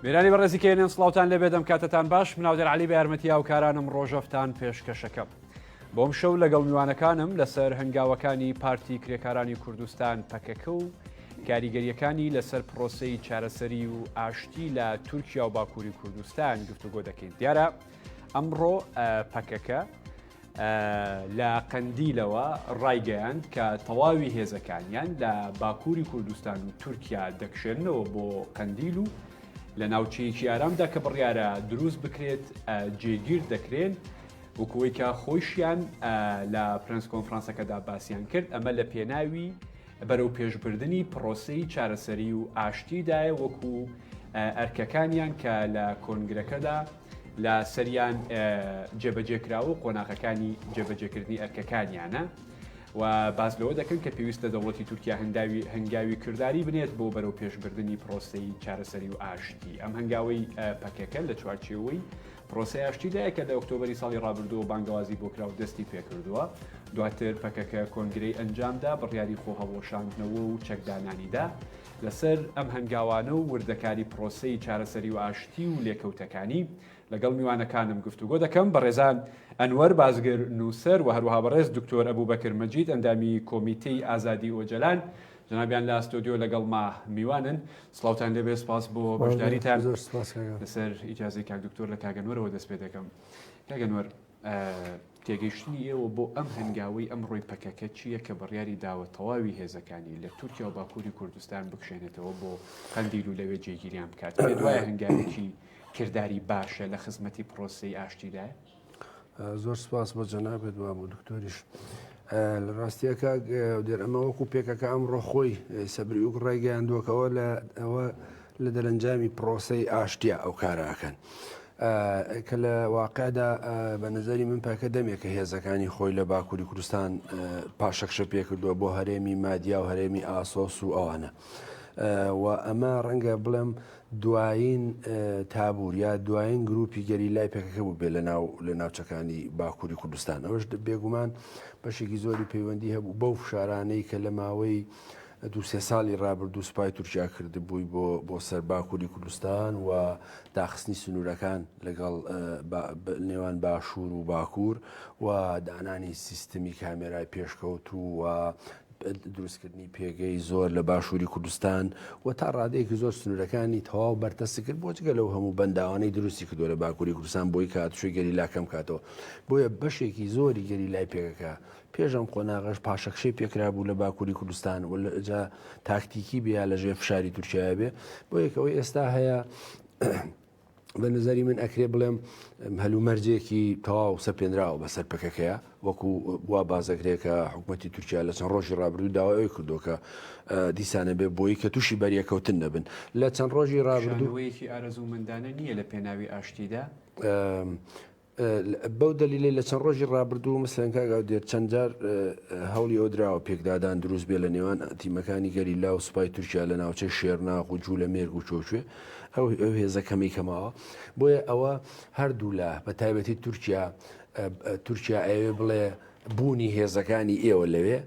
میرانی بەڕێزیکەێنێن سڵاوتان لێ بێدەم کاتتان باش مناودەر علی بە یارمەتیا و کارانم ڕۆژەفتان پێشکەشەکەم. بۆم شەو لەگەڵ میوانەکانم لەسەر هەنگاوەکانی پارتی کرێکارانی کوردستان پەکەکە و کاریگەریەکانی لەسەر پرۆسەی چارەسەری و ئاشتی لە تورکیا و باکووری کوردستان گفتوگۆ دەکەین. دیارە ئەمڕۆ پەکەکە لە قەندیلەوە ڕایگەیاند کە تەواوی هێزەکانیان لە باکووری کوردستان و تورکیا دەکشێنەوە بۆ قەندیل و لە ناوچەیەکی ئارامدا کە بڕیارە دروست بکرێت جێگیر دەکرێن وەکوەوەی کە خۆشیان لە پرنس کۆنفرانسەکەدا باسییان کرد. ئەمە لە پێناوی بەرەو پێشبردننی پرۆسەی چارەسەری و ئاشتیدایە وەکو ئەرکەکانیان کە لە کۆنگرەکەدا لە سەریان جێبەجێکراوە و قۆناغەکانی جێبەجێکردنی ئەرکەکانیانە و باز لەوە دەکەن کە پێویستە دەوڵەتی تورکیا هەنگاوی کردداری بنێت بۆ بەرەو پێشبردننی پرۆسەی چارەسەری و ئاشتی. ئەم هەنگاوی پەکەکە لە چوارچێوەی پرۆسی ئاشتیدایە کە لە ئۆکتۆبری ساڵی ڕابردووە بانگوازی بۆ کرا و دەستی پێکردووە. دواتر پەکەکە کۆنگرەی ئەنجامدا بڕیاری خۆ هەڵۆشاندنەوە و چەکدانانیدا لەسەر ئەم هەنگاوانە و وردەکاری پرۆسەی چارەسەری و ئاشتی و لێکەوتەکانی لەگەڵ میوانەکانم گفتوگۆ دەکەم. بەڕێزان ئەنوەر بازگر نووسەر و هەروەها بەڕێز دکتۆر ئەبوبەکر مەجید ئەندامی کۆمیتەی ئازادی ئۆجەلان جنابیان لە ئەستۆدیۆ لەگەڵ ما میوانن. سڵاوتان لێبێ، سپاس بۆ بەشداریتان لەسەر ئیجازەی کاک دکتۆر لە کاگەنوەرەوە دەست پێ دەکەم. کاگەنوەر، تێگەیشتنی ئێوە بۆ ئەم هەنگاوی ئەم ڕۆی پەکەکە چییە کە بڕیاری داوە تەواوی هێزەکانی لە تورکیا و باکووری کوردستان بکشێنێتەوە بۆ قەندیل و لەوێ جێگیریان بکات؟ دوایە هەنگاوێکی کردداری باشە لە خزمەتی پرۆسەی ئاشتیدایە؟ زۆر سپاس بۆ جەنابێت و بۆ دکتۆریش. لە ڕاستیەکە دێر ئەمە وەکو پێکەکە ئەمڕۆ خۆی سەبری و ڕێگەیاندووەکەەوە ئەوە لە دەرەنجامی پرۆسەی ئاشتیا ئەو کارەکەن کە لە واقعدا بە نظری من پاکە دەمێکە هێزەکانی خۆی لە باکووری کوردستان پاشەکشە پێکردووە بۆ هەرێمی مادیا و هەرێمی ئاسۆس و ئەوانە و ئەمە ڕەنگە بڵێم دوایین تابور یا دوایین گروپی گەریلای پێکەکە بوو بێ لە ناوچەکانی باکووری کوردستان. ئەوەش بێگومان بەشێکی زۆری پەیوەندی هەبوو بەو فشارانەی کە لە ماوەی دو-سێ ساڵی ڕابردوو سوپای تورکیا کردبووی بۆ سەر باکووری کوردستان و داخستنی سنوورەکان لەگەڵ نێوان باشوور و باکوور و دانانی سیستمی کامێرای پێشکەوت و دروستکردنی پێگەی زۆر لە باشووری کوردستان و تا ڕادەیەکی زۆر سنوورەکانی تەواو بەرتەست کرد بۆ جگە لەو هەموو بەنداوانەی دروستی کردووە لە باکووری کوردستان بۆی کات شوێ گەریلاکەم کاتەوە. بۆیە بەشێکی زۆری گەریلای پێکەکە پێشەم قۆناغەش پاشەکشەی پێکرا بوو لە باکووری کوردستان و لەجا تاکتیکی بیا لەژێر فشاری تورکیا بێ. بۆ یەکەوەی ئێستا هەیە بە نظری من ئەکرێ بڵێم هەلومەرجێکی تەواو سەپێنراوە بەسەر پەکەکەیە وەکو وا بازەکرێکە حکوومەتی تورکیا لە چەند ڕۆژی ڕابردوو داوای کردو کە دیسانە بێ بۆی کە تووشی بەریەکەوتن نەبن. لە چەند ڕۆژی ڕابردووەیەکی ئارەزوومەندانە نییە لە پێناوی ئاشتیدا؟ بەو دلیلی لە چەند ڕۆژی ڕابردوو مثلەن کاگاو دێت چەند جار هەوڵی ئەو دراوە پێکدادان دروست بێ لە نێوان تیمەکانی گەریلا و سوپای تورکیا لە ناوچەی شێرناغ و جوولە مێرگ و چۆچوێ ئەو هێزەکەمی کەماوە. بۆیە ئەوە هەردوو لە بە تایبەتی تورکیا ئەوێ بڵێ بوونی هێزەکانی ئێوە لەوێ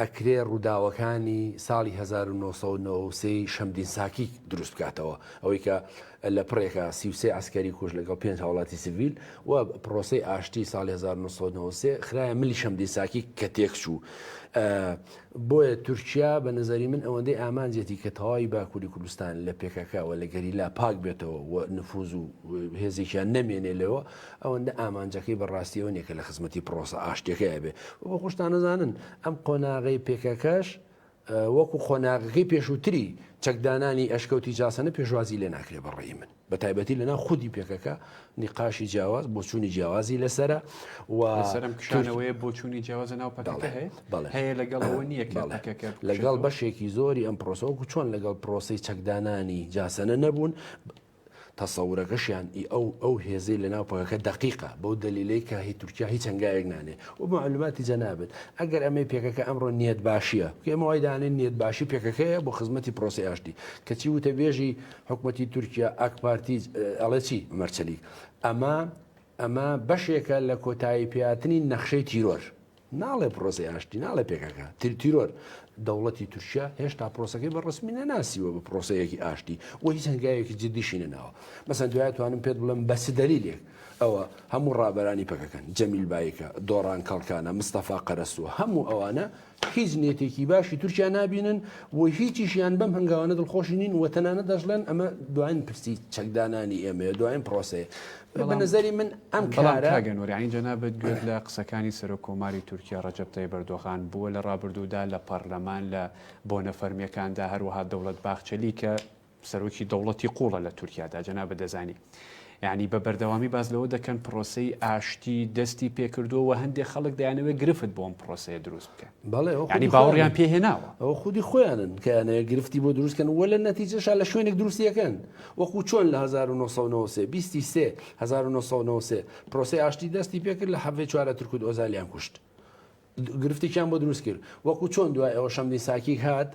ئەکرێ ڕووداوەکانی ساڵی 1993 شەمدین ساکی دروست بکاتەوە، ئەوەی کە لە پڕێکە 33 ئەسکەری کوژ لەگەڵ 5 هاوڵاتی سیڤیل و پرۆسەی ئاشتی ساڵی 1993 خرایە ملی شەمدین ساکی کە تێکچوو. بۆیە تورکیا بە نظری من ئەوەندەی ئامانجێتی کە تەواوی باکووری کوردستان لە پێکەکەوە لە گەریلا پاک بێتەوە و نفوز و هێزێکیان نەمێنێ لەوە ئەوەندە ئامانجەکەی بەڕاستیەوە نیە کە لە خزمەتی پرۆسە ئاشتیەکەی بێ. بۆ خۆشتان نەزانن ئەم قۆناغەی پێکەکەش وەکو خۆناغەکەی پێشووتری چەکدانانی ئەشکەوتی جاسەنە پێشوازی لێ ناکرێ بەڕێی من بە تایبەتی لەنا خودی پێکەکە نیقاشی جیاواز بۆ چوونی جیاوازی لەسرە و سەرم کشانەوەی بۆ چوونی جیاوازە ناو پەکەکە هەیە لەگەڵەوە نییە لەگەڵ بەشێکی زۆری ئەم پرۆسەوەکو چۆن لەگەڵ پرۆسەی چەکدانانی جاسەنە نەبوون تەسەورەکەشیان ئەو هێزەی لە ناوپەکەکە دقیقە بەو دلیلی کە هی تورکیا هیچ هەنگایەک نانێ و معلوماتی جەنابێت ئەگەر ئەمەی پێکەکە ئەمڕۆ نیەت باشیە ئێمەوای دانێن نیەت باشی پێکەکەیە بۆ خزمەتی پرۆسی ئاشتی کەچی وتە بێژی حکوومەتی تورکیا ئەک پارتی ئەڵێکی مەرچەلی ئەمە بەشێکە لە کۆتایی پێهاتنی نەخشەی تیرۆر ناڵێ پرۆسی ئاشتی ناڵێ پێکەکە تیرۆر دەوڵەتی تورکیا هێشتا پرۆسەکەی بە ڕسمی نەناسیوە بە پرۆسەیەکی ئاشتی و هیچ هەنگاوێکی جدیشی نەناوە. مەسەن دوای توانم پێت بڵم بەس دەلیلێک ئەوە هەموو ڕابەرانی پەکەکەن جەمیل بایکە، دۆڕان کەڵکانە، مستەفا قەرەسووە، هەموو ئەوانە هیچ نێتێکی باشی تورکیا نابینن و هیچیشیان بەم هەنگاوانە دڵخۆشی نین و تەنانە دەژڵێن ئەمە دوایین پرسی چەکدانانی ئێمەیە، دوایین پرۆسەیە. بە نظری من ئەم کارەگەنوەریانی جەنابەت گوێت لە قسەکانی سەرۆکۆماری تورکیا ڕەجەب تایب ئەردۆغان بووە لە ڕابردوودا لە پەرلەمان لە بۆ نەفەرمیەکاندا هەروەها دەوڵەت باخچەلی کە سەرۆکی دەوڵەتی قوڵە لە تورکیادا جەنابەت دەزانی. یعنی بە بەردەوامی باز لەوە دەکەن پرۆسەی ئاشتی دەستی پێکردووە و هەندێک خەڵک دەیانەوە گرفت بۆ ئەم پرۆسەیە دروست بکەن. ینی باوەڕیان پێهێناوە ئەوە خودی خۆیانن کەیانەیە گرفتی بۆ دروستکەن وە لە نەتیجەشا لە شوێنێک دروستیەکەن وەکو چۆن لە 1993 پرۆسەی ئاشتی دەستی پێکرد لە حەڤێ چوارە تورکوت ئۆزالیان کوشت. گرفتێکیان بۆ دروست کرد وەکو چۆن دوای ئەوە شەمدی ساکی هات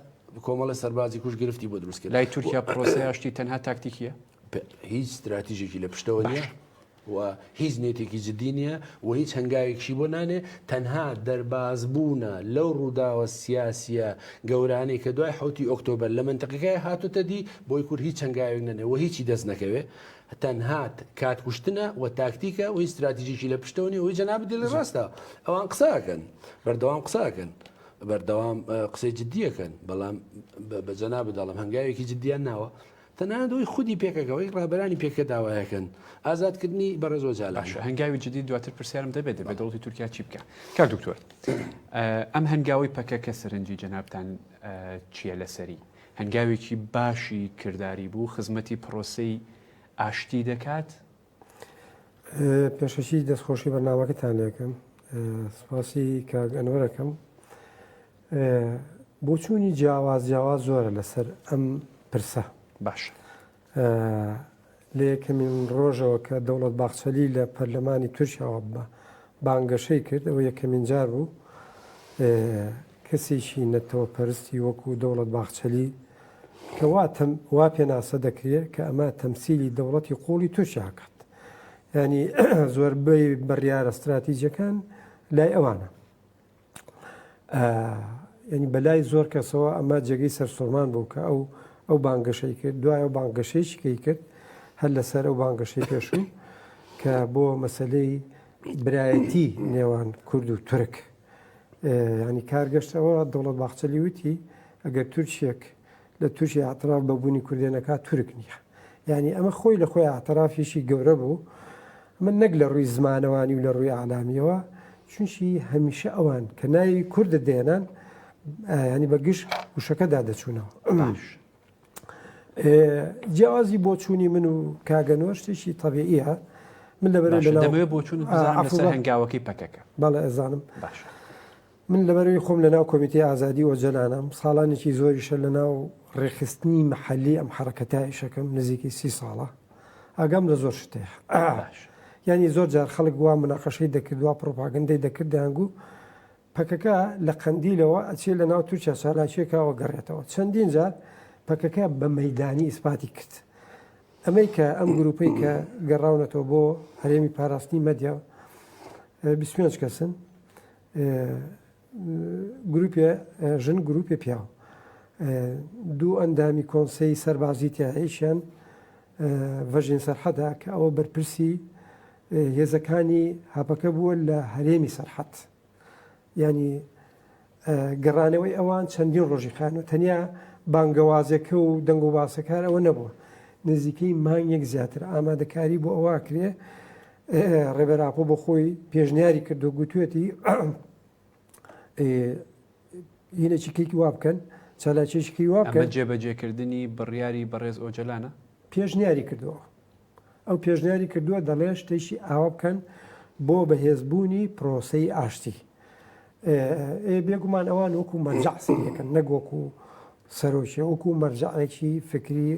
کۆمەڵە سەربازی کوش گرفتی بۆ دروست کرد. لای تورکیا پرۆسەی ئاشتی تەنها تاکتیکیە؟ هیچ استراتیژێکی لە پشتەوە نیە و هیچ نێتێکی جدی نییە و هیچ هەنگاوێکشی بۆ نانێ تەنها دەربازبوونە لەو ڕووداوە سیاسیە گەورانەی کە دوای حوتی ئۆکتۆبەر لە منتەقەکەی هاتوتە دی بۆی کورد هیچ هەنگاوێک نەنێ و هیچی دەست نەکەوێ تەنها کاتکوشتنە و تاکتیکە و استراتیژیکی لە پشتەوەنی ئەوی جەنابەت لە ڕاستە ئەوان قساکەن بەردەوام قساکەن بەردەوام قسەی جدیەکەن بەڵام بە جەنابەت دەڵم هەنگاوێکی جدیان ناوە تەنانە دۆی خودی پێکەکەەوەی ڕابەرانی پێکە داوایەکەن ئازادکردنی بەڕێزۆ جالش هەنگاوی جدی دواتر پرسیارم دەبێت بە دەوڵەتی تورکیا چی بکە کار دکتۆر ئەم هەنگاوی پەکەکە سەرنجی جەنابتان چییە لەسەری هەنگاوێکی باشی کردداری بوو خزمەتی پرۆسەی ئاشتی دەکات پێشەشی دەستخۆشی بەرنامەکەتان لێکم سپاسی کاگەنوەرەکەم بۆ چوونی جیاواز زۆرە لەسەر ئەم پرسە باش لە یەکەمین ڕۆژەوە کە دەوڵەت باخچەلی لە پەرلەمانی تورکیاوە بە بانگەشەی کرد ئەوە یەکەمین جار بوو کەسێکی نەتەوە پەرستی وەکو دەوڵەت باخچەلی کە وا پێناسە دەکرێت کە ئەمە تەمسیلی دەوڵەتی قوڵی تورکیا کات ینی زۆربەی بڕیارە استراتیژیەکان لای ئەوانە ینی بەلای زۆر کەسەوە ئەمە جێگەی سەرسوڕمان بوو کە ئەو بانگەشەی کرد دوای ئەو بانگەشەیەکی کرد هەر لەسەر ئەو بانگەشەی پێشوو کە بۆ مەسلەی برایەتی نێوان کورد و تورک ینی کارگەشتەوە دەوڵەت باخچەلی وتی ئەگەر تورکێک لە تورکیا ئاعتراف بەبوونی کوردێنەکە تورک نییە ینی ئەمە خۆی لە خۆی ئاعترافێکی گەورە بوو من نەک لە ڕووی زمانەوانی و لە ڕووی عالامیەوە چونشی هەمیشە ئەوان کە ناوی کوردە دێنان ینی بەگشت وشەکەدا دەچوونەوە جیاوازی بۆ چوونی من و کاگەنەوە شتێکی تەبیعیە من لەبەرەوەی بۆ چوون لەسەر هەنگاوەکەی پەکەکە بەڵێ ئەزانم من لەبەرەوەی خۆم لەناو کۆمیتەی ئازادی وەجەلانم ساڵانێکی زۆریشە لەناو ڕێخستنی مەحەلی ئەم حرەکەتایشەکەم نزیکی 30 ساڵە ئاگام لە زۆر شتەیە ینی زۆر جار خەڵک وا مناقەشەی دەکردووە پرۆپاگەندەی دەکرد دەیانگو پەکەکە لە قەندیلەوە ئەچێ لە ناو تورکیا چالاکیەکەوە گەڕێتەوە چەندین جار پەکەکە بە مەیدانی ئیسپاتی کرد ئەمەی کە ئەم گروپەی کە گەڕاونەتەوە بۆ هەرێمی پاراستنی مەدیا 25 کەسن گروپی ژن گروپی پیاو دوو ئەندامی کۆنسەی سەربازی تیاهیشیان ڤەژین سەرحەدا کە ئەوە بەرپرسی هێزەکانی هاپەکە بووە لە هەرێمی سەرحەد ینی گەڕانەوەی ئەوان چەندین ڕۆژی خانەوە تەنیا بانگەوازەکە و دەنگ و باسەکار ئەوە نەبووە نزیکەی مانگێک زیاتر ئامادەکاری بۆ ئەوە کرێ ڕێبەراپۆ بۆ خۆی پێشنیاری کردو گوتوێتی هینەکی کەیکی وا بکەن چالاکیێکی وا بکەن جێبەجێکردنی بڕیاری بەڕێز ئۆجەلانە پێشنیاری کردووە ئەو پێشنیاری کردووە دەڵێ شتێکی ئاوا بکەن بۆ بەهێزبوونی پرۆسەی ئاشتی بێگومان ئەوان وەکو مەرجع سەریەکەن نەک وەکو سەرۆکی وەکو مەرجعێکی فکری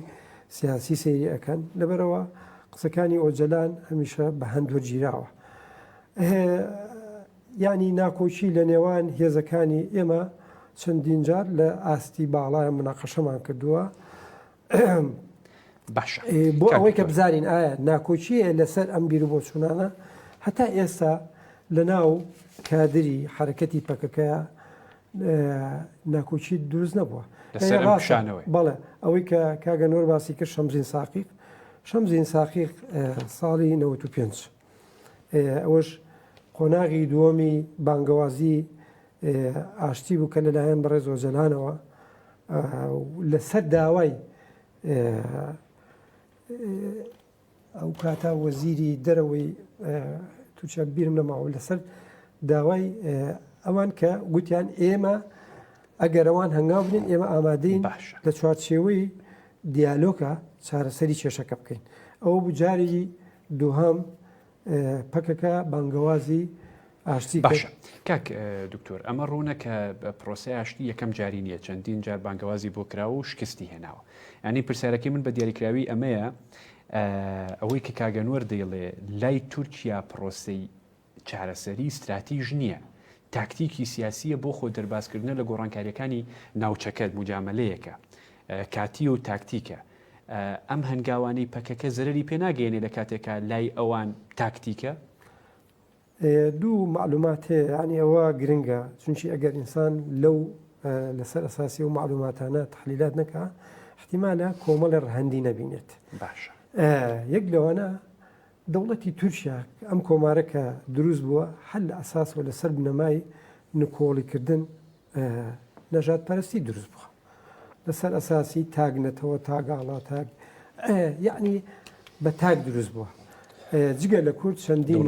سیاسی سەیری ئەەکەن لەبەرەوە قسەکانی ئۆجەلان هەمیشە بە هەندوە گیراوە ینی ناکۆچی لە نێوان هێزەکانی ئێمە چەندین جار لە ئاستی باڵایە مناقەشەمان کردووە بۆ ئەوەی کە بزانین ئایا ناکۆچیە لەسەر ئەم بیر بۆ چوونانە هەتا ئێستا لە ناو کادری حرەکەتی پەکەکەیە ناکۆچی دروست نەبووە بەڵێ ئەوەی کە کاگەنۆر باسی کرد شەمزین ساقیق ساڵی 95 ئەوەش قۆناغی دووەمی بانگەوازی ئاشتی بوو کە لەلایەن بەڕێز ئۆجەلانەوە لەسەر داوای ئەو کاتا وەزیری دەرەوەی تووچە بیرم نەماوە لەسەر داوای ئەوان کە گوتیان ئێمە ئەگەر ئەوان هەنگاو بنین ئێمە ئامادەین لە چوارچێوەی دیالۆکە چارەسەری کێشەکە بکەین. ئەوە بوو جارێکی دووهەم پەکەکە بانگەوازی ئاشتی باشە. کاک دکتۆر ئەمە ڕوونەکە پرۆسی ئاشتی یەکەم جاری نییە، چەندین جار بانگەوازی بۆ کراوە و شکستی هێناوە. ینی پرسیارەکەی من بە دیاریکراوی ئەمەیە ئەوەی کە کاگەنوەر دەیڵێ لای تورکیا پرۆسی چارەسەری استراتیژ نییە، تاکتیکی سیاسیە بۆ خۆ دەرباسکردنە لە گۆڕانکاریەکانی ناوچەکەت مجاملەیەکە کاتی و تاکتیکە. ئەم هەنگاوانەی پەکەکە زەرری پێناگەێنێ لە کاتێکە لای ئەوان تاکتیکە. دوو معلومات هەیە، ینی ئەوە گرنگە، چونکی ئەگەر ئینسان لەو لەسەر ئەساسی و معلوماتانە تحلیلات نەکە احتیمالە کۆمەڵی ڕەهەندی نەبینێت. باشە. یەک لەوانە دەوڵەتی تورکیا ئەم کۆمارەکە دروست بووە هەر لە ئەساسەوە لەسەر بنەمای نکۆڵیکردن نەژاد پەرستی دروست بووە، لەسەر ئەساسی تاگنەتەوە تاگاڵا تاگ یعنی بە تاگ دروست بووە. جگە لە کورد چەندین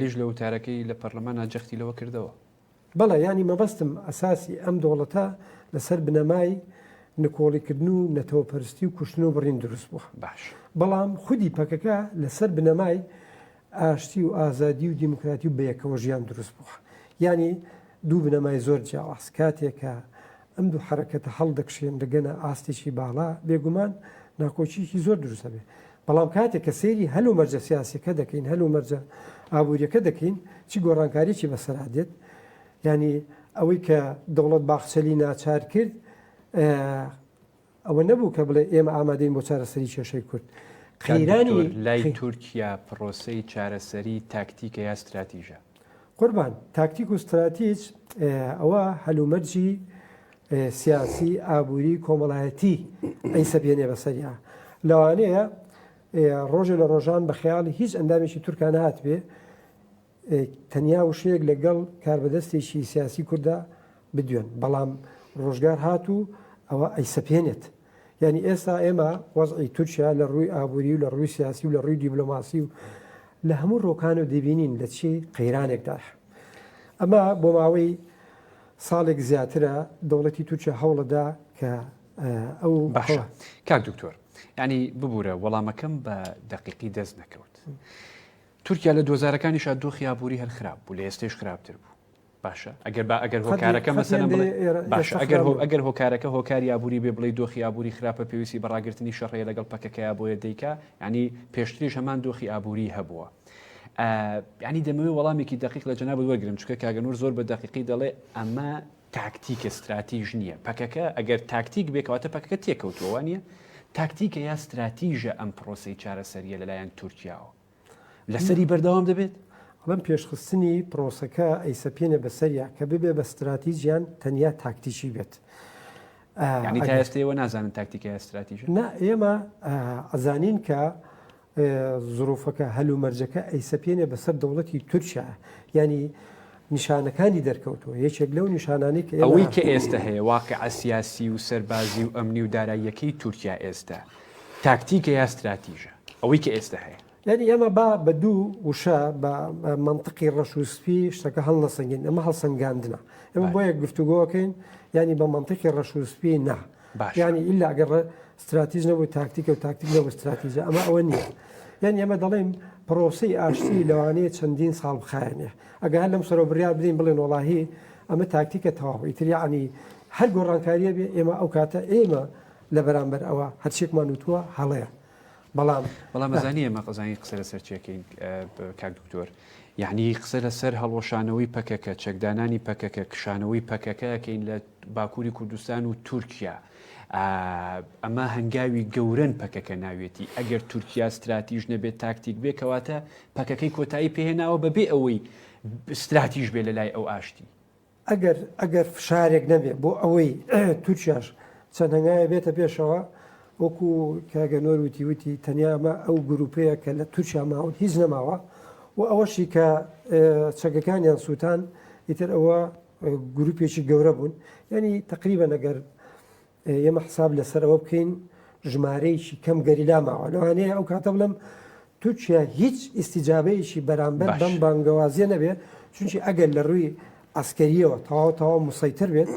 لیژ لە وتارەکەی لە پەرلەمانە جەختی لەوە کردەوە. بەڵێ ینی مەبەستم ئەساسی ئەم دەوڵەتە لەسەر بنەمای نکۆڵیکردن و نەتەوەپەرستی و کوشتن و بڕین دروست بووە. باش. بەڵام خودی پەکەکە لەسەر بنەمای ئاشتی و ئازادی و دیموکراتی و بەیەکەوە ژیان دروست بووە. ینی دوو بنەمای زۆر جیاواز کاتێکە ئەم دوو حرەکەتە هەڵدەکشێن دەگەنە ئاستێکی باڵا بێگومان ناکۆچیکی زۆر دروستە بێ. بەڵام کاتێک کە سەیری هەلو مەرجە سیاسیەکە دەکەین هەلو مەرجە ئابوووریەکە دەکەین چی گۆڕانکاریی بەسەرادێت، ینی ئەوەی کە دەوڵەت باخچەلی ناچار کرد ئەوە نەبوو کە بڵێ ئێمە ئامادەین بۆ چارەسەری کێشەی کورد. قەیرانی لای تورکیا پرۆسەی چارەسەری تاکتیکە یا استراتیژە. قوربان تاکتیک و استراتیج ئەوە هەلومەرجی سیاسی ئابووری کۆمەڵایەتی ئەی سەبێنێ بەسەریا. لەوانەیە ڕۆژە لە ڕۆژان بە خەیاڵی هیچ ئەندامێکی تورکان هات بێ تەنیا وشەیەک لەگەڵ کاربەدەستێکی سیاسی کووردا بدوێن، بەڵام ڕۆژگار هاتوو ئەوە ئەی سەپێنێت. ینی ئێستا ئێمە وەزعی تورکیا لە ڕووی ئابووری و لە ڕووی سیاسی و لە ڕووی دیبلۆماسی و لە هەموو ڕۆکانە دەبینین لە چی قەیرانێکدا. ئەمە بۆ ماوەی ساڵێک زیاترە دەوڵەتی تورکیا هەوڵەدا کە ئەو باشە. کاک دکتۆر ینی ببوورە وەڵامەکەم بە دقیقی دەست نەکەوت. تورکیا لە دۆزارەکانی شاد دۆخی ئابووری هەر خراپ بوو، لە ئێستش خراپتر بوو. باشە ئەگەر هۆکارەکە مەسەن باشە ئەگەر هۆکارەکە هۆکاری ئابووری بێ بڵێ دۆخی ئابووری خراپە پێویستی بەڕاگررتنی شەڕەیە لەگەڵ پەکەکەیە بۆیە دەیکا، ینی پێشتریش هەمان دۆخی ئابووری هەبووە. ینی دەمەوێت وەڵامێکی دقیق لە جەناب وەرگرم چکە کاگەنوور زۆر بە دقیقی دەڵێ ئەمە تاکتیک استراتیژ نییە. پەکەکە ئەگەر تاکتیک بێکەواتە پەکەکە تێکەوتووە نیە، تاکتیکە یا استراتیژە ئەم پرۆسی چارەسەریە لەلایەن تورکیاوە لەسەری بەردەوام دەبێت. ئەڵم پێشخستنی پرۆسەکە ئەی سەپێنە بەسەریا کە ببێ بە استراتیژیان تەنیا تاکتیکی بێت. ینی تا ئێستەوە نازانن تاکتیکە استراتیژە. نا ئێمە ئەزانین کە زروفەکە هەلو مەرجەکە ئەی سەپێنێ بەسەر دەوڵەتی تورکیا، ینی نیشانەکانی دەرکەوتەوە. یەکێک لەو نیشانانی کە ئەوەی کە ئێستا هەیە واقع سیاسی و سەربازی و ئەمنی و داراییەکەی تورکیا ئێستا تاکتیکە یا استراتیژە ئەوەی کە ئێستا هەیە. یعنی ئەمە بە دوو وشە بە منطقی ڕەش و سپی شتەکە هەڵ نەسەنگین، ئەمە هەڵسەنگاندنە. ئەمە بۆ یەک گفتوگۆکەین ینی بە منطقی ڕەش و سپی نا، ینی ئیلا ئەگەر استراتیژ نەبوو تاکتیکە و تاکتیک نەبوو استراتیژە، ئەمە ئەوە نییە. یعنی ئەمە دەڵێن پرۆسەی ئاشتی لەوانەیە چەندین ساڵ بخایەنێ. ئەگەر هەر لەم سەرۆ بڕیار بدەین بڵێن وەڵاهی ئەمە تاکتیکە تەواو ئیتر ینی هەر گۆڕانکاریە بێ ئێمە ئەو کاتە ئێمە لە بەرامبەر ئەوە هەرچێکمان وتووە هەڵەیە. بەڵام مەزانی ئەمە قەزانی قسە لەسەر چێکەین کاک دکتۆر، یعنی قسە لەسەر هەڵوەشانەوەی پەکەکە چەکدانانی پەکەکە کشانەوەی پەکەکەکەین لە باکووری کوردستان و تورکیا. ئەمە هەنگاوی گەورن پەکەکە ناوێتی. ئەگەر تورکیا استراتیژ نەبێت تاکتیک بێ کەواتە پەکەکەی کۆتایی پێهێناوە بەبێ ئەوەی استراتیژ بێ لە لای ئەو ئاشتی. ئەگەر فشارێک نەبێت بۆ ئەوەی تورکیاش چەند هەنگایە بێتە پێشەوە وەکو کاگەنۆر وتی تەنیامە ئەو گروپەیە کە لە تورکیا ماون هیچ نەماوە و ئەوەشی کە چەکەکانیان سووتان ئیتر ئەوە گروپێکی گەورە بوون ینی تقریبا ئەگەر ئێمە حساب لەسەرەوە بکەین ژمارەیەکی کەم گەریلا ماوە لەوانەیە ئەو کاتە بڵم تورکیا هیچ ئیسیجابەیەکی بەرامبەر بەم بانگەوازیە نەبێت چونکی ئەگەر لە ڕووی ئەسکەریەوە تەواو مسەیتر بێت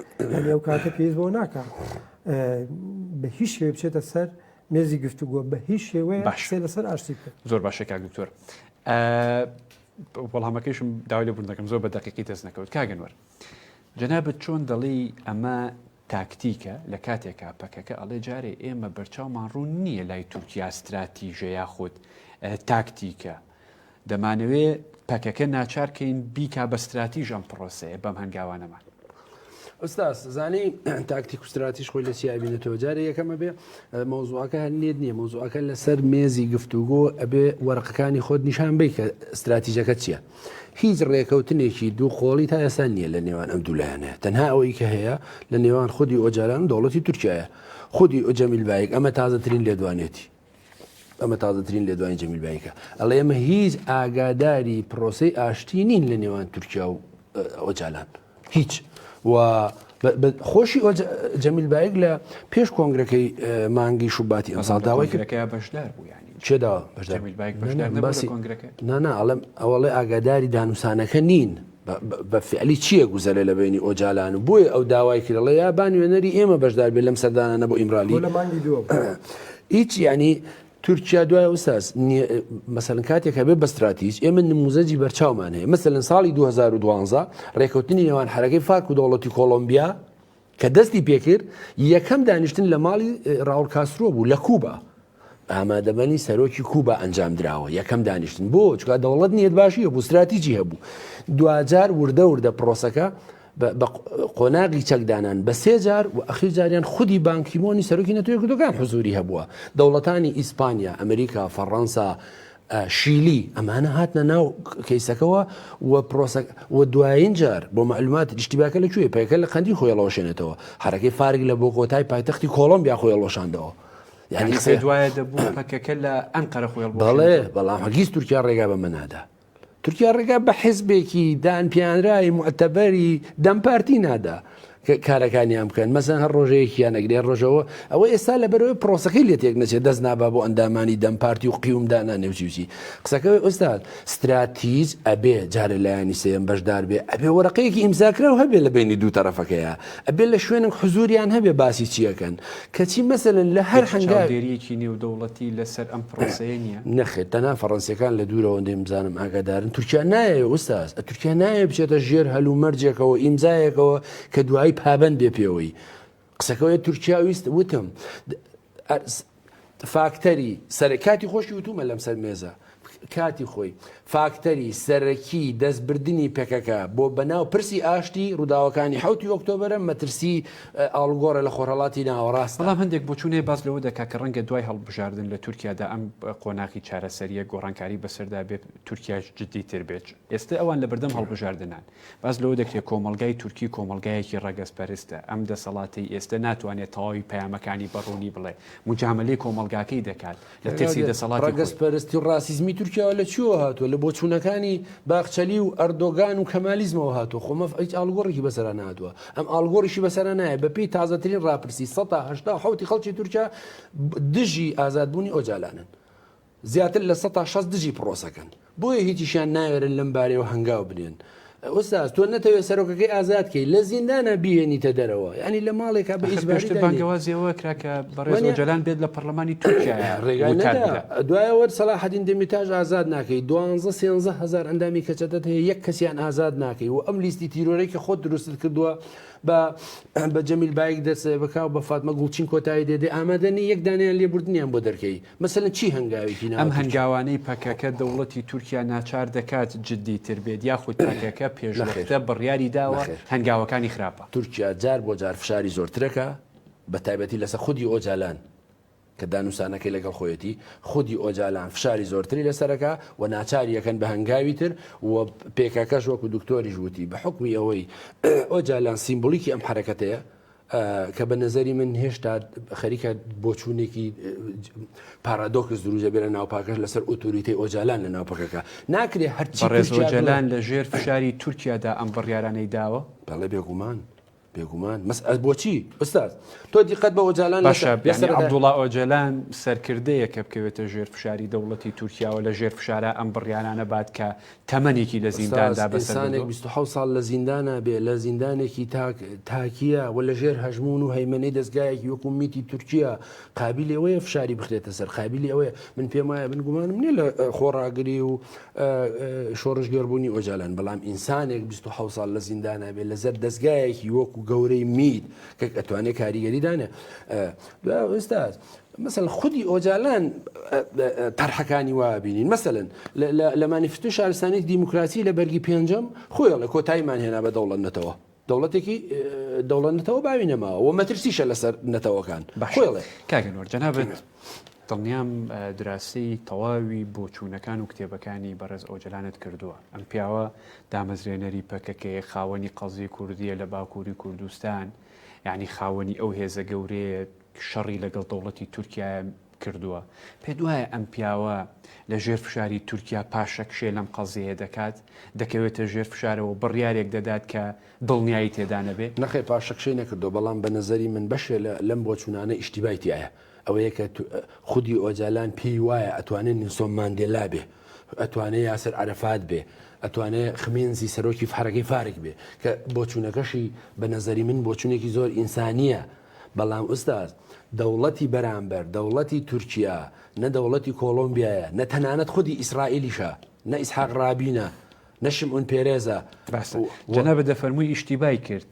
ئەو کاتە پێویست بۆ ناکات بە هیچ شێوە بچێتە سەر مێزی گفتوگۆ بە هیچ شێوەیە قسەی لەسەر ئاشتی بکەن. زۆر باشە کاک دکتۆر. وەڵامەکەیشم داوای لێبوون دەکەم زۆر بە دەقیقی دەست نەکەوت. کاگەنوەر جەنابەت چۆن دەڵی ئەمە تاکتیکە لە کاتێکا پەکەکە ئەڵێ جارێ ئێمە بەرچاومان ڕوون نییە لای تورکیا استراتیژە یاخود تاکتیکە دەمانەوێت پەکەکە ناچارکەین بیکا بە استراتیژ ئەم پرۆسەیە بەم هەنگاوانەمان. ئۆستاس زانی تاکتیک و استراتیژ خۆی لە چیا بینێتەوە جارێ یەکەمە بێ مۆزوعەکە هەنێت نییە مۆزوعەکە لەسەر مێزی گفتوگۆ ئەبێ وەرقەکانی خۆت نیشان بی کە استراتیژەکە چییە. هیچ ڕێکەوتنێکی دوو خۆڵی تا ئێستا نییە لە نێوان ئەم دوولایەنەیە تەنها ئەوەی کە هەیە لە نێوان خودی ئۆجاران و دەوڵەتی تورکیایە خودی جەمیل ئەمە تازەترین لێدوانێتی ئەمە تازەترین لێدوانی جەمیل بایکە ئەڵێ ئێمە هیچ ئاگاداری پرۆسەی ئاشتی نین لە نێوان تورکیا و ئۆجالان هیچ و خۆشی جەمیل بایک لە پێش کۆنگرەکەی مانگی شوباتی ئەم ساڵ داوای کردەکە بەشدار بوو ینی چێدا ئەڵێم ئەوڵێ ئاگاداری دانووسانەکە نین بە فعلی چییە گوزەرە لە بینی ئۆجالان و بۆیە ئەو داوای کردڵێ یا بانوێنەری ئێمە بەشدار بێت لەم سەردانانە بۆ ئیمرالی هیچ ینی تورکیا دوای ئوستاز مەسەلەن کاتێکە بێ بە استراتیژ ئێمە نموزەجی بەرچاومان هەیە مەسەلەن ساڵی 2012 ڕێکەوتنی نێوان حرەکەی فارک و دەوڵەتی کۆلۆمبیا کە دەستی پێکرد یەکەم دانیشتن لە ماڵی ڕاول کاسترۆ بوو لە کوبا ئامادەبەنی سەرۆکی کوبا ئەنجام درراوە یەکەم دانیشتن بۆ چکات دەوڵەت نیەت باشیە بوو استراتیژی هەبوو دوجار وردە پرۆسەکە بە قۆناغی چەکدانان بە سێ جار و ئەخیر جاریان خودی بانکیمۆنی سەرۆکی نەتۆیەکەکان حزوری هەبووە دەوڵەتانی ئیسپانیا ئەمریکا فەڕەنسا شیلی ئەمانە هاتنە ناو کەیسەکەەوە و دوایین جار بۆ معلومات دیشتیباکە لەکوێ پێکە لە قەندی خۆی لەوەشێنێتەوە حرەکەی فارگ لە بۆ کۆتای پایتەختی کۆلۆمبیا خۆی لەوەشاندەوە یعنی قسەی دوایە دەبوو پەکەکە لە ئەنقەرە خۆی بەڵێ بەڵام هەرگیز تورکیا ڕێگا بە منادا تورکیا ڕێگا بە حیزبێکی دانپیانرای معتەبەری دەمپارتی نادا کارەکانیان بکەن مەسەن هەر ڕۆژەیەکیان ئەگرێ ڕۆژەوە ئەوە ئێستا لەبەرەوەی پرۆسەکەی لێ تێک نەچێت دەست نابا بۆ ئەندامانی دەمپارتی و قیومدانا نێوچوچی قسەکەی ئۆستاد استراتیژ ئەبێ جارە لایانی سێم بەشدار بێ ئەبێ وەرەقەیەکی ئیمزاکراو هەبێ لە بینی دوو تەرەفەکەیە ئەبێ لە شوێنێک حزوریان هەبێ باسی چیەکەن کەچی مەسەلەن لە هەر هەنگاوێریەکی نێودەوڵەتی لەسەر ئەم پرۆسەیە نییە نەخێت تەنها فەڕەنسیەکان لە دوورەوە دەمزانم ئاگادارن تورکیا نایە ئوستاز تورکیا نایە بچێتە ژێر هەلومەرجێکەوە ئیمزایەکەوە کە دوایی پابند بێ پێوەی قسەکەوەی تورکیا ویست وتم فاکتەری سەرکاتی خۆشی وتومە لەم سەر مێزە کاتی خۆی فاکتەری سەرەکی دەستبردننی پێکەکە بۆ بەناو پرسی ئاشتی ڕووداوەکانی 7 ئۆکتۆبرە مەترسی ئاڵگۆڕە لە خۆرهڵاتی ناوەڕاست بەڵام هەندێک بۆچوونێ باز لەوە دەکا کە ڕەنگە دوای هەڵبژاردن لە تورکیادا ئەم قۆناغی چارەسەریە گۆڕانکاری بەسەردا بێت تورکیاش جددیتر بێت ئێستا ئەوان لە بەردەم هەڵبژاردنان باز لەوە دەکرێت کۆمەلگای تورکی کۆمەلگایەکی ڕەگەزپەرستە ئەم دەسەڵاتی ئێستا ناتوانێت تەواوی پەیامەکانی بەڕوونی بڵێ مجاملەی کۆمەلگاکەی دەکات لە ترسی دەسەڵاتی ڕەگەزپەرستی و ڕاسیزمی تورکیاوە لە چیوە هاتووە لە بۆچوونەکانی باخچەلی و ئەردۆگان و کەمالیزمەوە هاتووە خۆمە هیچ ئالگۆڕێکی بەسەرا نهاتووە ئەم ئالگۆڕیشی بەسەرا نایە بەپێی تازەترین ڕاپرسی 1970 خەڵکی تورکیا دژی ئازادبوونی ئۆجالانن زیاتر لە 160 دژی پرۆسەکەن بۆیە هیچیشیان ناوێرن لەم بارەوە هەنگاو بنێن ئۆستاز تۆ نەتەوێت سەرۆکەکەی ئازادکەی لە زیندانە بیهێنیتە دەرەوە ینی لە ماڵێکا بە هیچ باشتر بانگەوازیەوە کراکە بەڕێز ئۆجالان بێت لە پەرلەمانی تورکیا ڕێگای دوایەوە سەلاحەدین دەمیتاژ ئازاد ناکەی 12-13 هزار ئەندامی کەچەتت هەیە یەک کەسیان ئازاد ناکەی و ئەم لیستی تیرۆرەی کە خۆت دروست کردووە بە جەمیل بایک دەست بکاو بە فاتمە گوڵچین کۆتایی دێدێ ئامادەنی یەک دانیان لێبوردنیان بۆ دەرکەی مەسەلەن چی هەنگاوێکی ئەم هەنگاوانەی پەکەکە دەوڵەتی تورکیا ناچار دەکات جددیتر بێت یاخود پەکەکە پێشوەختە بڕیاری داوە هەنگاوەکانی خراپە تورکیا جار بۆ جار فشاری زۆرترەکە بە تایبەتی لەسەر خودی ئۆجالان کە دانووسانەکەی لەگەڵ خۆیەتی خودی ئۆجالان فشاری زۆرتری لەسەرەکە و ناچاری یەکەن بە هەنگاوی تر و پێکەکەش وەکو دکتۆری ژووتی بە حکمی ئەوەی ئۆجالان سیمبولیکی ئەم حرەکەتەیە کە بە نظری من هێشتا خەریکە بۆچوونێکی پارادۆکس دروژە بێرە ناوپاکەش لەسەر ئۆتۆریتەی ئۆجالان لە ناوپەکەکە ناکرێ هەرچی ڕێزۆجلان لە ژێر فشاری تورکیادا ئەم بڕیارانەی داوە بەڵێ بێگومان بۆچی ئستاد تۆ دیقەت بە ئۆجالان عەبدوڵڵا ئۆجەلان سەرکردەیە کە بکەوێتە ژێر فشاری دەوڵەتی تورکیاوە لە ژێر فشارە ئەم بڕیانانە بات کە تەمەنێکی لە زینداندا بەسەر 27 ساڵ لە زیندانە بێ لە زیندانێکی تاکیە و لە ژێر هەژمون و هەیمنەی دەستگایەکی وەکو میتی تورکیا قابلی ئەوەیە فشاری بخرێتە سەر قابلی ئەوەیە من پێم وایە بنگومانم نیە لە خۆڕاگری و شۆڕژگەربوونی ئۆجالان بەڵام ئینسانێک 27 ساڵ لە زیندانە بێ لەسەر دەستگایەکی وەکو گەورەی میت کە ئەتوانێت کاریگەریدانە ئێستا مثل خودی ئۆجالان تەرحەکانی وابینین مثلن لە مانیفستۆ شارستانی دیموکراسی لە بەرگی پێنجەم خۆی لە کۆتاییمان هێنا بە دەوڵەت نەتەوە دەوڵەتێکی دەوڵەت نەتەوە باوینەماوە و مەترسیشە لەسەر نەتەوەکان خۆڵێ کاگەنوەر جەنابەت دڵنیام دراسی تەواوی بۆچوونەکان و کتێبەکانی بەڕێز ئۆجەلانت کردووە ئەم پیاوە دامەزرێنەری پەکەکەی خاوەنی قەزی کوردیە لە باکووری کوردستان یعنی خاوەنی ئەو هێزە گەورەیە شەڕی لەگەڵ دەوڵەتی تورکیا کردووە پێ دوایە ئەم پیاوە لە ژێر فشاری تورکیا پاشەکشێ لەم قەزیە دەکات دەکەوێتە ژێر فشارەوە بڕیارێک دەدات کە دڵنیایی تێدا نەبێ نەخێ پاشەکشەی نەکردو بەڵام بە نەزەری من بەشێ لەم بۆچوونانە ئیشتیبایتیایە ئەوەیە کە خودی ئۆجالان پێی وایە ئەتوانێت نیلسۆن ماندێلا بێ ئەتوانێت یاسر عەرەفات بێ ئەتوانێت خمێنزی سەرۆکی حرەکەی فارێک بێ کە بۆچوونەکەشی بە نەزەری من بۆچوونێکی زۆر ئینسانیە بەڵام ئوستاز دەوڵەتی بەرامبەر دەوڵەتی تورکیا نە دەوڵەتی کۆلۆمبیایە نە تەنانەت خودی ئیسرائیلیشە نە ئیسحاق ڕابینە نەشم ئون پێرێزە جەنابەت دەفەرمووی ئیشتیبای کرد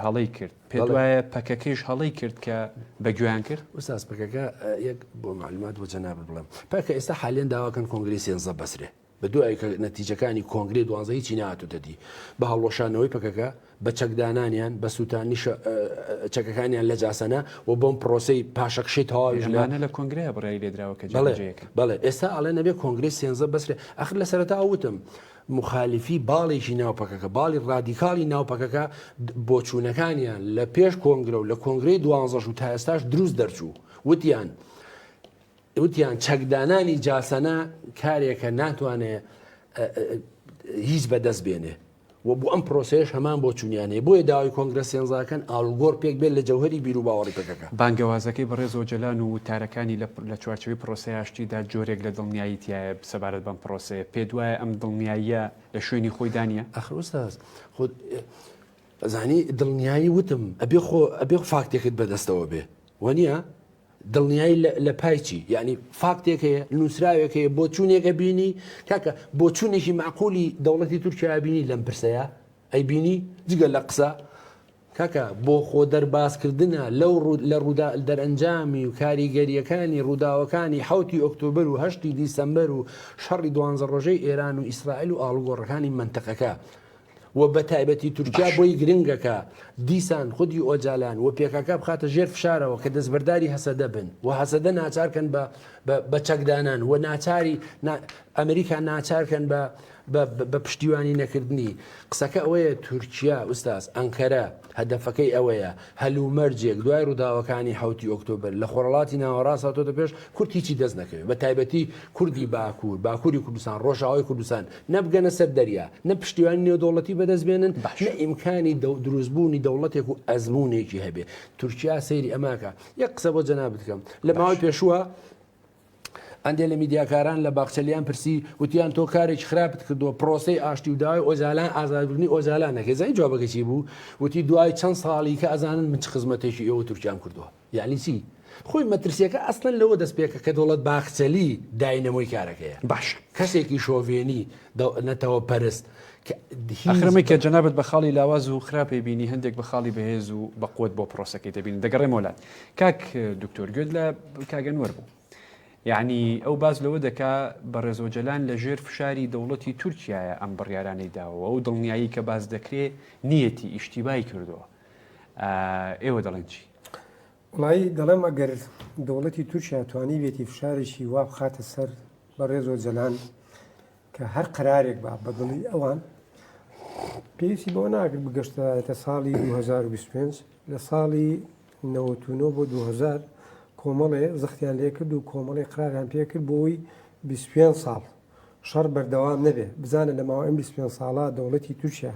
هەڵەی کرد پێ دوایە پەکەکەیش هەڵەی کرد کە بەگویان کرد ئوستاز پەکەکە یەک بۆ معلومات بۆ جەنابەت بڵێم پەکە ئێستا حالێن داواکەن کۆنگرێ سێنزە بەسرێ بە دوای کە نەتیجەکانی کۆنگرێ 12 هیچی نهاتووتەدی بە هەڵۆشانەوەی پەکەکە بە چەکدانانیان بە سووتانی چەکەکانیان لە جاسەنە و بۆم پرۆسی پاشەکشەی تەواویژلانە لە کۆنگرەیە بڕای لێدراوە کە بەڵێ ئێستا ئەڵێ نەبێ کۆنگرێ سێنزە بەسرێ ئەخر لە سەرەتا وتم مخالیفی باڵێکی ناوپەکەکە باڵی ڕادیکاڵی ناوپەکەکە بۆچوونەکانیان لە پێش کۆنگرە و لە کۆنگرەی 12 و تا ئێستاش دروست دەرچوو وتیان چەکدانانی جاسەنە کارێکە ناتوانێت هیچ بەدەست بێنێ و بۆ ئەم پرۆسەیەش هەمان بۆ چوونیانەیە بۆیە داوای کۆنگرە سێنزاکەن ئاڵگۆڕ پێک بێت لە جەوهەری بیر و باوەڕی پەکەکە بانگەوازەکەی بەڕێز ئۆجەلان و وتارەکانی لە چوارچەوەی پرۆسەی ئاشتیدا جۆرێک لە دڵنیاییتیایە سەبارەت بەم پرۆسەیە پێ دوایە ئەم دڵنیاییە لە شوێنی خۆی دانیە ئەخر ئوستاز خۆ زانی دڵنیایی وتم ئەبێ فاکتێکت بەدەستەوە بێ وەنیە دڵنیایی لە پایچی یعنی فاکتێکەیە نووسراوێکەیە بۆ چوونێکە بینی کاکە بۆ چوونێکی معقولی دەوڵەتی تورکیا بینی لەم پرسەیە ئەی بینی جگە لە قسە کاکە بۆ خۆ دەرباسکردنە لە ڕوودا دەرئەنجامی و کاریگەریەکانی ڕووداوەکانی 7 ئۆکتۆبر و 8 دیسەمبەر و شەڕی 12 ڕۆژەی ئێران و ئیسرائیل و ئاڵگۆڕەکانی منتەقەکە و بە تایبەتی تورکیا بۆی گرنگەکە دیسان خودی ئۆجالان و پێکەکە بخاتە ژێر فشارەوە کە دەستبەرداری هەسەدە بن و هەسەدە ناچارکەن بە چەکدانان و ناچاری ئەمریکا ناچارکەن بە پشتیوانی نەکردنی قسەکە ئەوەیە تورکیا ئوستاز ئەنکەرە هەدەفەکەی ئەوەیە هەلومەرجێک دوای ڕووداوەکانی 7 ئۆکتۆبر لە خۆرەڵاتی ناوەڕاست هاتۆتە پێش کورد هیچی دەست نەکەوێت بە تایبەتی کوردی باکووری کوردستان ڕۆژاوای کوردستان نەبگەنە سەر دەریا نە پشتیوانی نێودەوڵەتی بەدەست بێنن نە ئیمکانی دروستبوونی دەوڵەتێک و ئەزمونێکی هەبێ تورکیا سەیری ئەماکە یەک قسە بۆ جەنابەت بکەم لە ماوەی پێشووە ئەندێ لە میدیاکاران لە باخچەلیان پرسی وتیان تۆ کارێکی خراپت کردووە پرۆسەی ئاشتی و داوای ئۆجالان ئازادبوونی ئۆجالان نەکەی زای جوابەکەی بوو وتی دوای چەند ساڵی کە ئەزانن من چ خزمەتێکی ئێوە تورکیام کردووە یعنی چی خۆی مەترسیەکە ئەسڵەن لەوە دەست پێکە کە دەوڵەت باخچەلی داینەمۆی کارەکەیە باش کەسێکی شۆڤێنی نەتەوە پەرست ئەخرەمەی کە جەنابەت بە خاڵی لاواز و خراپی بینی هەندێک بە خاڵی بەهێز و بەقوت بۆ پرۆسەکەی دەبین دەگەڕێ مۆلات کاک دکتۆر گوێت لە کاگەنوەر بوو یعنی ئەو باز لەوە دەکا بەڕێز ئۆجەلان لە ژێر فشاری دەوڵەتی تورکیایە ئەم بڕیارانەی داوە و دڵنیایی کە باز دەکرێت نیەتی ئیشتیبای کردووە ئێوە دەڵێن چی وڵی دەڵێم ئەگەر دەوڵەتی تورکیا توانی بێتی فشارێکی وا بخاتە سەر بە ڕێزۆ جەلان کە هەر قرارێک بە بەدڵی ئەوان پێویستی بۆ ناگرت بگەشتە ساڵی 2025 لە ساڵی 99 بۆ 2000 کۆمەڵێ زەختیان لێ کرد و کۆمەڵی قراریان پێ کرد بۆی 25 ساڵ شەڕ بەردەوام نەبێ بزانە لە ماوەی 25 ساڵا دەوڵەتی تورکیا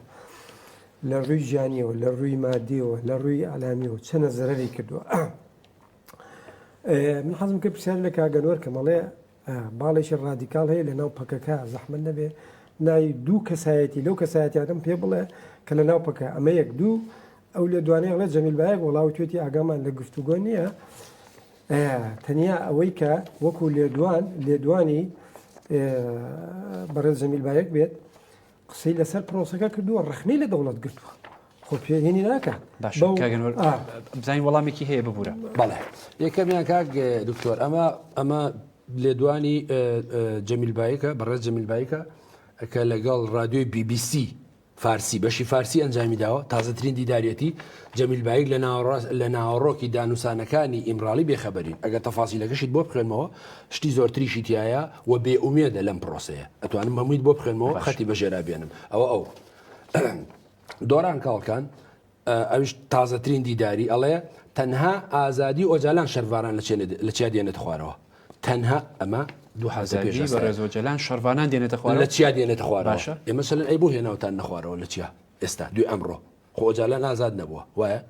لە ڕووی ژیانیەوە لە ڕووی مادیەوە لە ڕووی ئالامیەوە چەنە زەرەری کردووە. من حەزم کرد پرسیار لە کاگەنوەر کە مەڵێ باڵێکی ڕادیکاڵ هەیە لە ناو پەکەکە زەحمەت نەبێ ناوی دوو کەسایەتی لەو کەسایەتیادەم پێ بڵێ کە لە ناو پەکە ئەمە یەک دوو ئەو لە دوانەیە لە جەمیل بایەک وڵاو توێتی ئاگامان لە گفتوگۆ نییە تەنیا ئەوەی کە وەکو لێدوانی بەڕێز جەمیل بایەک بێت قسەی لەسەر پرۆسەکە کردووە ڕخنەی لە دەوڵەت گرتووە خۆ پێهێنی ناکە بزانین وەڵامێکی هەیە ببوورە بەڵێ یەکەمیان کاک دکتۆر ئەمە لێدوانی جەمیل بایەکە بەڕێز جەمیل بایەکە کە لەگەڵ رادیۆی BBC فارسی بەشی فارسی ئەنجامی داوە تازەترین دیدارەتی جەمیل بایەک لە ناوەڕۆکی دانووسانەکانی ئیمراڵی بێخەبەرین ئەگە تەفاسیلەکەشیت بۆ بخێنمەوە شتی زۆرتریشی تایە و بێئومێدە لەم پرۆسەیە ئەتوانم هەموویت بۆ بخێنمەوە خەتی بەژێرا بێنم ئەو دۆران کاڵکان ئەوش تازەترین دیداری ئەڵێ تەنها ئازادی ئۆجالان شەرڤاران لە چیا دێنێت خوارەوە تەنها ئەمە دوو حەزە پێش ڕێزۆجلان شەرڤانان دێنێتە خوارەوە لە چیا دێنێتە خوارەوە ئێمە سەلەن ئەی بۆ هێناوتان نەخوارەوە لە چیا ئێستا دوی ئەمڕۆ خۆ ئۆجالان ئازاد نەبووە وایە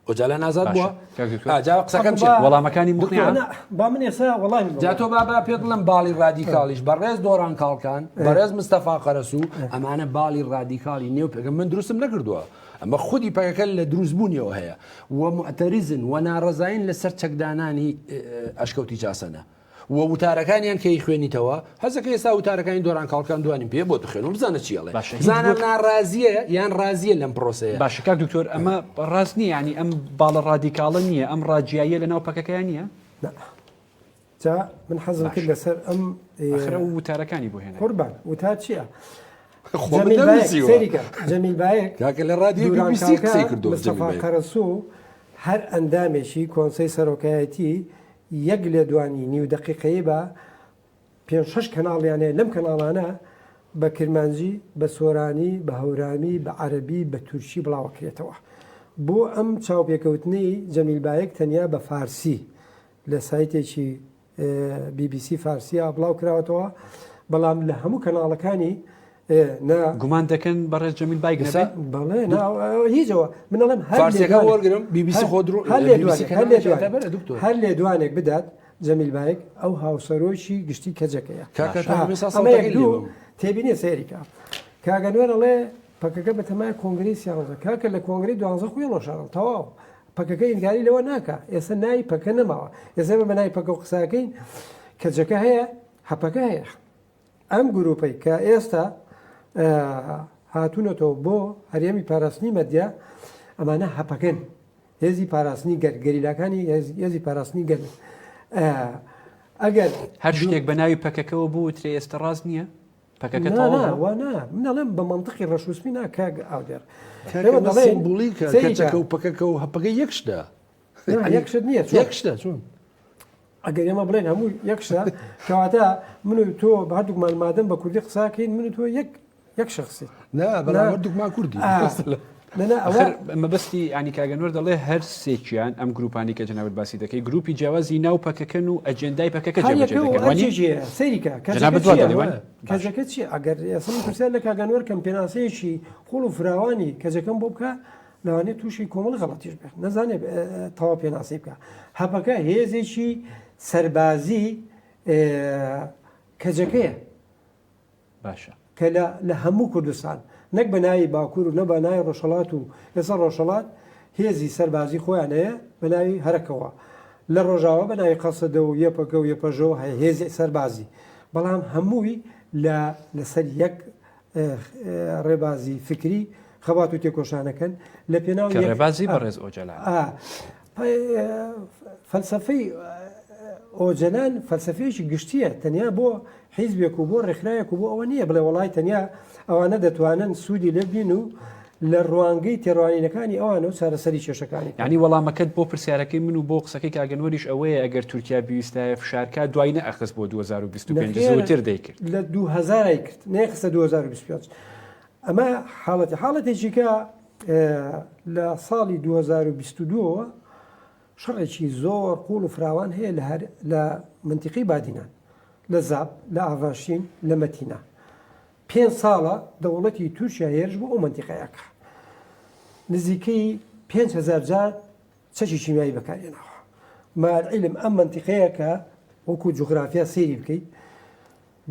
ئۆجالان ئازاد بووە قسەکەم وەڵامەکانی مقنیان با من ئێستا وەڵامی جاتۆ بابا پێ بڵم باڵی ڕادیکاڵیش بەڕێز دۆڕان کاڵکان بەڕێز مستەفا قەرەسوو ئەمانە باڵی ڕادیکاڵی نێو پێگەم من دروستم نەکردووە ئەمە خودی پەکەکە لە دروستبوونیەوە هەیە و معتەریزن و ناڕەزاین لەسەر چەکدانانی ئەشکەوتی جاسەنە و وتارەکانیان کەی خوێنیتەوە هەزەکە ئێستا وتارەکانی دۆران کاڵکان دوانیم پێ بۆ بخێنم بزانە چیڵێ زانم ناڕازیە یان ڕازیە لەم پرۆسەیە باشە کاک دکتۆر ئەمە ڕاست نییە ینی ئەم باڵە ڕادیکاڵە نییە ئەم ڕاجیاییە لە ناو پەکەکەیان نییە جا من حەزم کرد لەسەر ئەم وتارەکانی بۆ هێنا قوربان وتار چییە جەمیل بایەک کاکە لە رادیۆ BBC قسەی کردووە مستەفا قەرەسوو هەر ئەندامێکی کۆنسەی سەرۆکایەتی یەک لێدوانی نیو دقیقەیە بە 5-6 کەناڵیانەیە لەم کەناڵانە بە کرمانجی بە سۆرانی بە هەورامی بە عەرەبی بە تورکی بڵاوەکرێتەوە بۆ ئەم چاوپێکەوتنی جەمیل بایەک تەنیا بە فارسی لە سایتێکی BBC فارسیە بڵاو کراوەتەوە بەڵام لە هەموو کەناڵەکانی گومان دەکەن بەڕێز جەمیل بایەک نەبێت بەڵێ هیچەوە منەڵم فارسیەکە وەرگرم BBC خۆ هەر لێدوانێک بدات جەمیل بایەک ئەو هاوسەرۆشی گشتی کەجەکەیە تێبینێ سێریکە کاگەنوێرەڵێ پەکەکە بە تەمای کۆنگری سیاوزە کاکە لە کۆنگری 12 خوێ ڕۆژان تەواو پەکەکە ئینکاری لەوە ناکە ئێستا ناوی پەکە نەماوە ئێستا بە ناوی پەکە و قساکەین کەجەکە هەیە هەپەکە هەیە ئەم گروپەی کە ئێستا هاتوونەتەوە بۆ هەرێمی پاراستنی مەدیا ئەمانە هەپەکەن هێزی پاراستنی گەریلاکانی هێزی پاراستنی گەر ئەگەر هەر شتێک بە ناوی پەکەکەەوە بوو ترێ ئێستا ڕاست نییە پەکەکە منەڵێم بە منطقی ڕەشوسمی ناکاگ ئاودێر بولیکە و پەکەکە و هەپەکە یەکشدا یەکشت نییە یەکشدا چۆن ئەگەر ئێمە بڵێن هەموو یەکشە کەواتە من و تۆ بە هەردووکمان مادەم بە کوردی قساکەین من و تۆ یەک شخصی بەڵاوەردووکمان کوردی مەبەستی ئانی کاگەنوەر دەڵێ هەر سێکیان ئەم گروپانی کە جەنابەت باسی دەکەی گروپی جیاوازی ناو پەکەکەن و ئەجێندای پەکەکە سەریکە کەجەکە چی ئەگەر ئێسم پرسیار لە کاگەنوەر کەم پێناسەیەکی خۆڵ و فراوانی کەجەکەم بۆ بکە لەوانێت تووشی کۆمەڵ غەڵەتیش بێت نەزانێت تەواو پێناسی بکە هەپەکە هێزێکی سەربازی کەجەکەیە باشە کە لە هەموو کوردستان نەک بە ناوی باکوور و نە بە ناوی ڕۆژهەڵات و لەسەر ڕۆژهەڵات هێزی سەربازی خۆیانەیە بە ناوی هەرەکەوە لە ڕۆژاوە بە ناوی قەسەدە و یەپەکە و یەپەژەوە هێزی سەربازی بەڵام هەمووی لەسەر یەک ڕێبازی فکری خەبات و تێکۆشانەکەن لە پێناو ڕێبازی بەڕێز ئۆجەلان فەلسەفەی ئۆجەلان فەلسەفەیەکی گشتیە تەنیا بۆ حیزبێک و بۆ ڕێکخراوێک و بۆ ئەوە نییە بڵێ وڵای تەنیا ئەوانە دەتوانن سوودی لێ بین و لە ڕوانگەی تێڕوانینەکانی ئەوانە و چارەسەری کێشەکانی ینی وەڵامەکەت بۆ پرسیارەکەی من و بۆ قسەکەی کاگەنوەریش ئەوەیە ئەگەر تورکیا بیویستایە فشارکە دوای نەئەخست بۆ 2025 زووتر دەیکرد لە 2000 کرد نەخستە 2025 ئەمە حاڵەتێکی کە لە ساڵی 2022 شەڕێکی زۆر قوڵ و فراوان هەیە لە منتیقی بادینان لە زاب لە ئاڤاشین لە مەتینا 5 ساڵە دەوڵەتی تورکیا هێرش بوو ئەو منتیقەیەکە نزیکەی 5,000 جار چەکی شیمیایی بەکارهێناوە ماعیلم ئەم منتیقەیەکە وەکو جوغرافیا سەیری بکەیت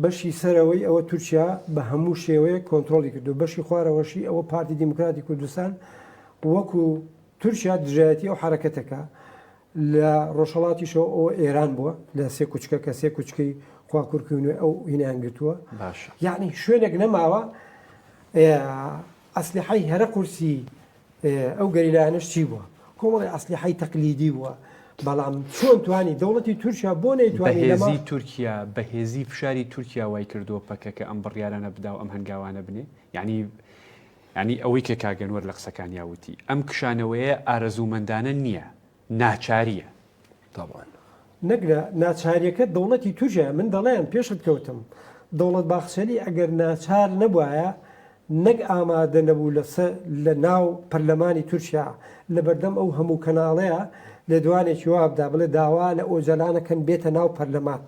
بەشی سەرەوەی ئەوە تورکیا بە هەموو شێوەیە کۆنتترۆلی کردو بەشی خوارەوەشی ئەوە پارتی دیموکراتی کوردستان وەکو تورکیا دژایەتی ئەو حرەکەتەکە لە ڕۆژهەڵاتیشەوە ئەوە ئێران بووە لە سێ کوچکە کە سێ کوچکەی خواکوورکردنوێ ئەو هینیان گرتووە یعنی شوێنێک نەماوە ئەسلیحەی هەرە قورسی ئەو گەریلایەنش چی بووە کۆمەڵی ئەسلیحەی تەقلیدی بووە بەڵام چۆن توانی دەوڵەتی تورکیا بۆ نەیتوانی بەهێزی تورکیا بەهێزی فشاری تورکیا وای کردووە پەکەکە ئەم بڕیارانە بدا و ئەم هەنگاوانە بنێ ینی ئەوەی کە کاگەنوەر لە قسەکان یاوتی ئەم کشانەوەیە ئارەزوومەندانە نییە ناچاریە طبعا نەگرە ناچاریەکە دەوڵەتی تورکیا من دەڵێن پێشت کەوتم دەوڵەت باخچەری ئەگەر ناچار نەبووایە نەک ئامادە نەبوو لە ناو پەرلەمانی تورکیا لە بەردەم ئەو هەموو کەناڵەیە لە دوانێکی وابدا بڵێ داوا لە ئۆجلانەکەن بێتە ناو پەرلەمان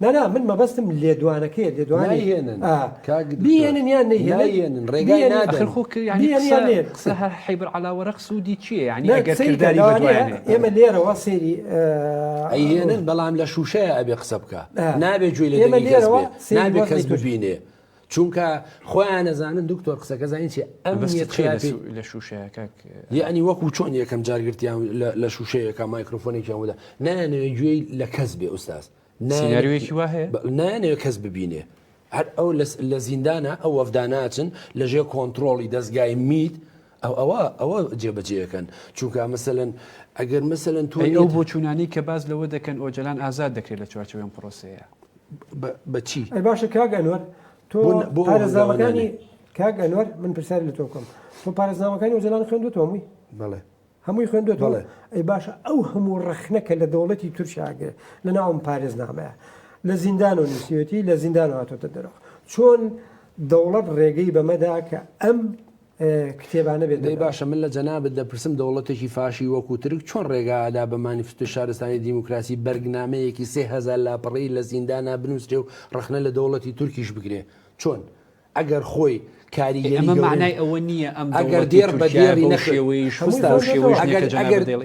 نانا من مەبەستم لێدوانەکەی لێدوانێنن یان قسە هەر حیبر علاوەرەق سوودی چییە ینی ئەگەر کردداری ئێمە لێرەوە سێری ئەهێنن بەڵام لە شوشەیە ئەبێ قسە بکە نابێت گوێ لێ نابێت کەس ببینێ چونکە خۆیان نەزانن دکتۆر قسەکە زانین چی ئەم لە شوشەیەکە یعنی وەکو چۆن یەکەم جارگرتیان لە شوشەیەەکە مایکرۆفۆنێکیاندا نانەوێت گوێی لە کەس بێ ئوستاز سیناریوەیەکی وا هەیە نانەوێت کەس ببینێ هەر ئەو لە زیندانە ئەو وەفداناچن لەژێ کۆنتترۆڵی دەستگای میت ئەوە جێبەجێەکەن چونکە مەسەلەن ئەگەر مەسەلەن تو ئەو بۆ چوونانی کە باز لەوە دەکەن ئۆجلان ئازاد دەکرێت لە چوارچەوەی پرۆسەیە بەچی ئەی باشە کاگەنوەر تۆ پارێزنامەکانی کاگەنوەر من پرسیاری لە تۆ بکەم تۆ پارێزنامەکانی ئۆجلان خوێندوتەوە هەمووی بەڵێ هەمووی خوێندوتەوە ئەی باشە ئەو هەموو ڕەخنەکە لە دەوڵەتی تورکیاگرێت لە ناوم پارێزنامەیە لە زیندان و نووسیەتی لە زیندان هاتۆتە دەرەوە چۆن دەوڵەت ڕێگەی بەمەدا کە ئەم کتێبانە بێت دەی باشە من لە جەنابەت دەپرسم دەوڵەتێکی فاشی وەکو ترک چۆن ڕێگادا بە مانیفستۆ شارستانی دیموکراسی بەرگنامەیەکی 3000 لاپەڕی لە زیندانا بنووسێ و ڕخنە لە دەوڵەتی تورکیش بگرێ چۆن ئەگەر خۆی کاریگەری ئەمە معنای ئەوە نییە ئەم ئەگەر دێر بە دیێری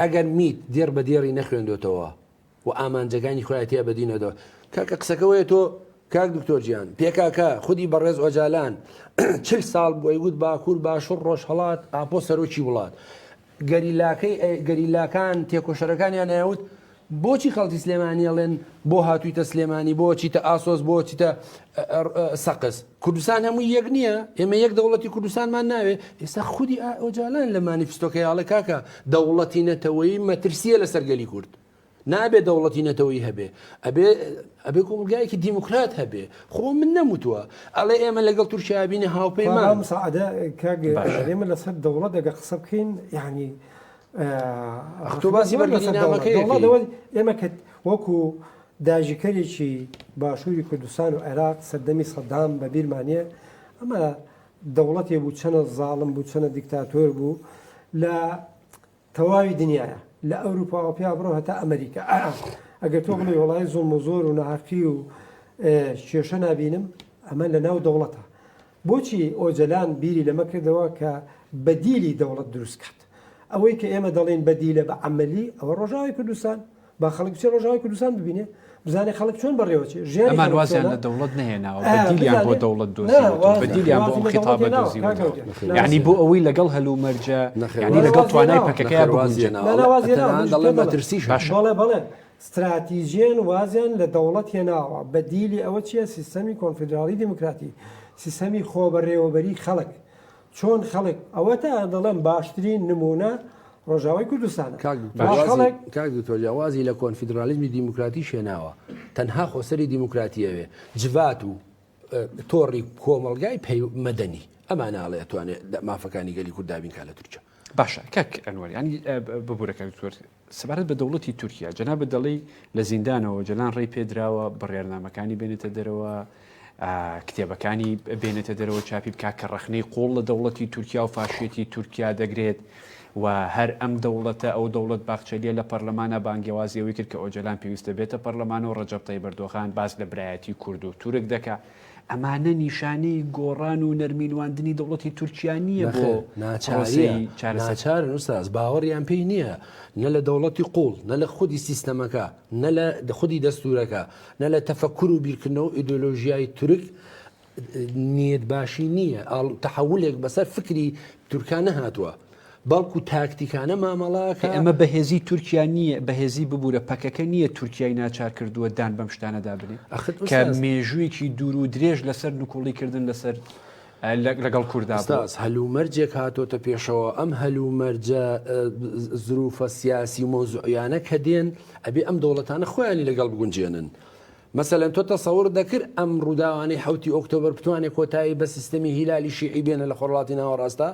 ئەگەر میت دێر بە دیێری نەخوێندوێتەوە و ئامانجەکانی خۆیەتە بەدینەوە کاکە قسەکەوەیە تۆ کاک دکتۆرجیان پێکاکە خودی بەڕێز ئۆجالان 40 ساڵ بۆی گوت باکوور باشوور ڕۆژهەڵات ئاپۆ سەرۆکی وڵات گەریلاکان تێکۆشەرەکانیان ناوت بۆچی خەڵکی سلێمانیەڵێن بۆ هاتوویتە سلێمانی بۆچیتە ئاسۆس بۆچیتە سەقس کوردستان هەمووی یەک نییە ئێمە یەک دەوڵەتی کوردستانمان ناوێ ئێستا خودی ئۆجالان لە مانیفستۆکەیاڵە کاکە دەوڵەتی نەتەوەی مەترسیە لە سەرگەلی کورد نابێت دەوڵەتی نەتەوەی هەبێ ئەبێ کۆمەلگایەکی دیموکرات هەبێ خۆ من نەموتووە ئەڵێ ئێمە لەگەڵ تورکیا بینە هاوپەیمان مساعدە ئێمە لەسەر دەوڵەت دەگە قسە بکەین یعنی ئەختۆباسی بەرگەرنامەکەی ئێمە کە وەکو داژیکەرێکی باشووری کوردستان و عێراق سەردەمی سەدام بە بیرمانە ئەمە دەوڵەتێ بوو چەنە زاڵم بوو چەنە دیکتاتۆر بوو لە تەواوی دنیاە لە ئەوروپا و پیا بڕۆ هەتا ئەمریکا ئەگەر تۆ بڵێ وڵای زۆڵم و زۆر و نەهاقی و کێشە نبینم ئەمە لە ناو دەوڵەتە بۆچی ئۆجلان بیری لەمە کردەوە کە بەدیلی دەوڵەت دروست کرد ئەوەی کە ئێمە دەڵێن بەدیلە بە عملی ئەوە ڕۆژاوی کوردستان با خەڵک بچێ ڕۆژاوی کوردستان ببینێ بزانێ خەڵک چۆن بڕێوەچێ ئەمان وازیان لە دەوڵەت نهێناوە بەدیلیان بۆ دەوڵەت دۆزی بەدیلیان بۆ ئەم خیتابە دۆزی یعنی بۆ ئەوەی لەگەڵ هەلوو مەرجە یعنی لەگەڵ توانای پەکەکەیان بڵێ استراتیژیان وازیان لە دەوڵەت هێناوە بەدیلی ئەوە چیە سیستەمی کۆنفدرالی دیموکراتی سیستەمی خۆبەڕێوەبەری خەڵک چۆن خەڵک ئەوە تا دەڵێن باشترین نمونە ڕۆژاوی کوردستانە کاک دکتۆریاوازی لە کۆنفیدرالیزمی دیموکراتی شێناوە تەنها خۆسەری دیموکراتیەوێ جوات و تۆڕی کۆمەلگای مەدەنی ئەمانە ئاڵێ توانێت مافەکانی گەلی کورد دابین کا لە تورکیا. باشە کەک ئەنوەر ینی ببوورەکە دکتۆر سەبارەت بە دەوڵەتی تورکیا جەنابەت دەڵێی لە زیندانەوە جەلان ڕێی پێدراوە بڕیارنامەکانی بێنێتە دەرەوە کتێبەکانی بێنێتە دەرەوە چاپی بکە کە ڕەخنەی قۆڵ لە دەوڵەتی تورکیا و فاشێتی تورکیا دەگرێت و هەر ئەم دەوڵەتە ئەو دەوڵەت باخچەلیە لە پەرلەمانە بانگێوازیەوەی کرد کە ئۆجەلان پێویستە بێتە پەرلەمانە و ڕەجەب تایب ئەردۆغان باس لە برایەتی کورد و تورک دەکا ئەمانە نیشانەی گۆڕان و نەرمینواندنی دەوڵەتی تورکیا نییە بۆ ناچارن ئوستاز باوەڕیان پێی نییە نە لە دەوڵەتی قوڵ نە لە خودی سیستەمەکە نە لە خودی دەستورەکە نە لە تەفەکر و بیرکردنەوە ئیدۆلۆژیای تورک نیەت باشی نییە تەحولێک بەسەر فکری تورکان نەهاتووە بەڵکو تاکتیکانە مامەڵاکە ئەمە بەهێزی تورکیا نییە بەهێزی ببوورە پەکەکە نییە تورکیای ناچار کردووە دان بەم شتانەدا بنێ کە مێژوویەکی دوور و درێژ لەسەر نوکۆڵیکردن لەسەر لەگەڵ کووردا هەلومەرجێک هاتۆتە پێشەوە ئەم هەلومەرجە زروفە سیاسی مۆزوعیانە کە دێن ئەبێ ئەم دەوڵەتانە خۆیانی لەگەڵ بگونجێنن. مثلا تۆ تەسەور دەکرد ئەم ڕووداوانی 7 ئۆکتۆبر بتوانێت کۆتایی بە سیستەمی هیلالی شیعی بێنە لە خۆڵاتی ناوەڕاستە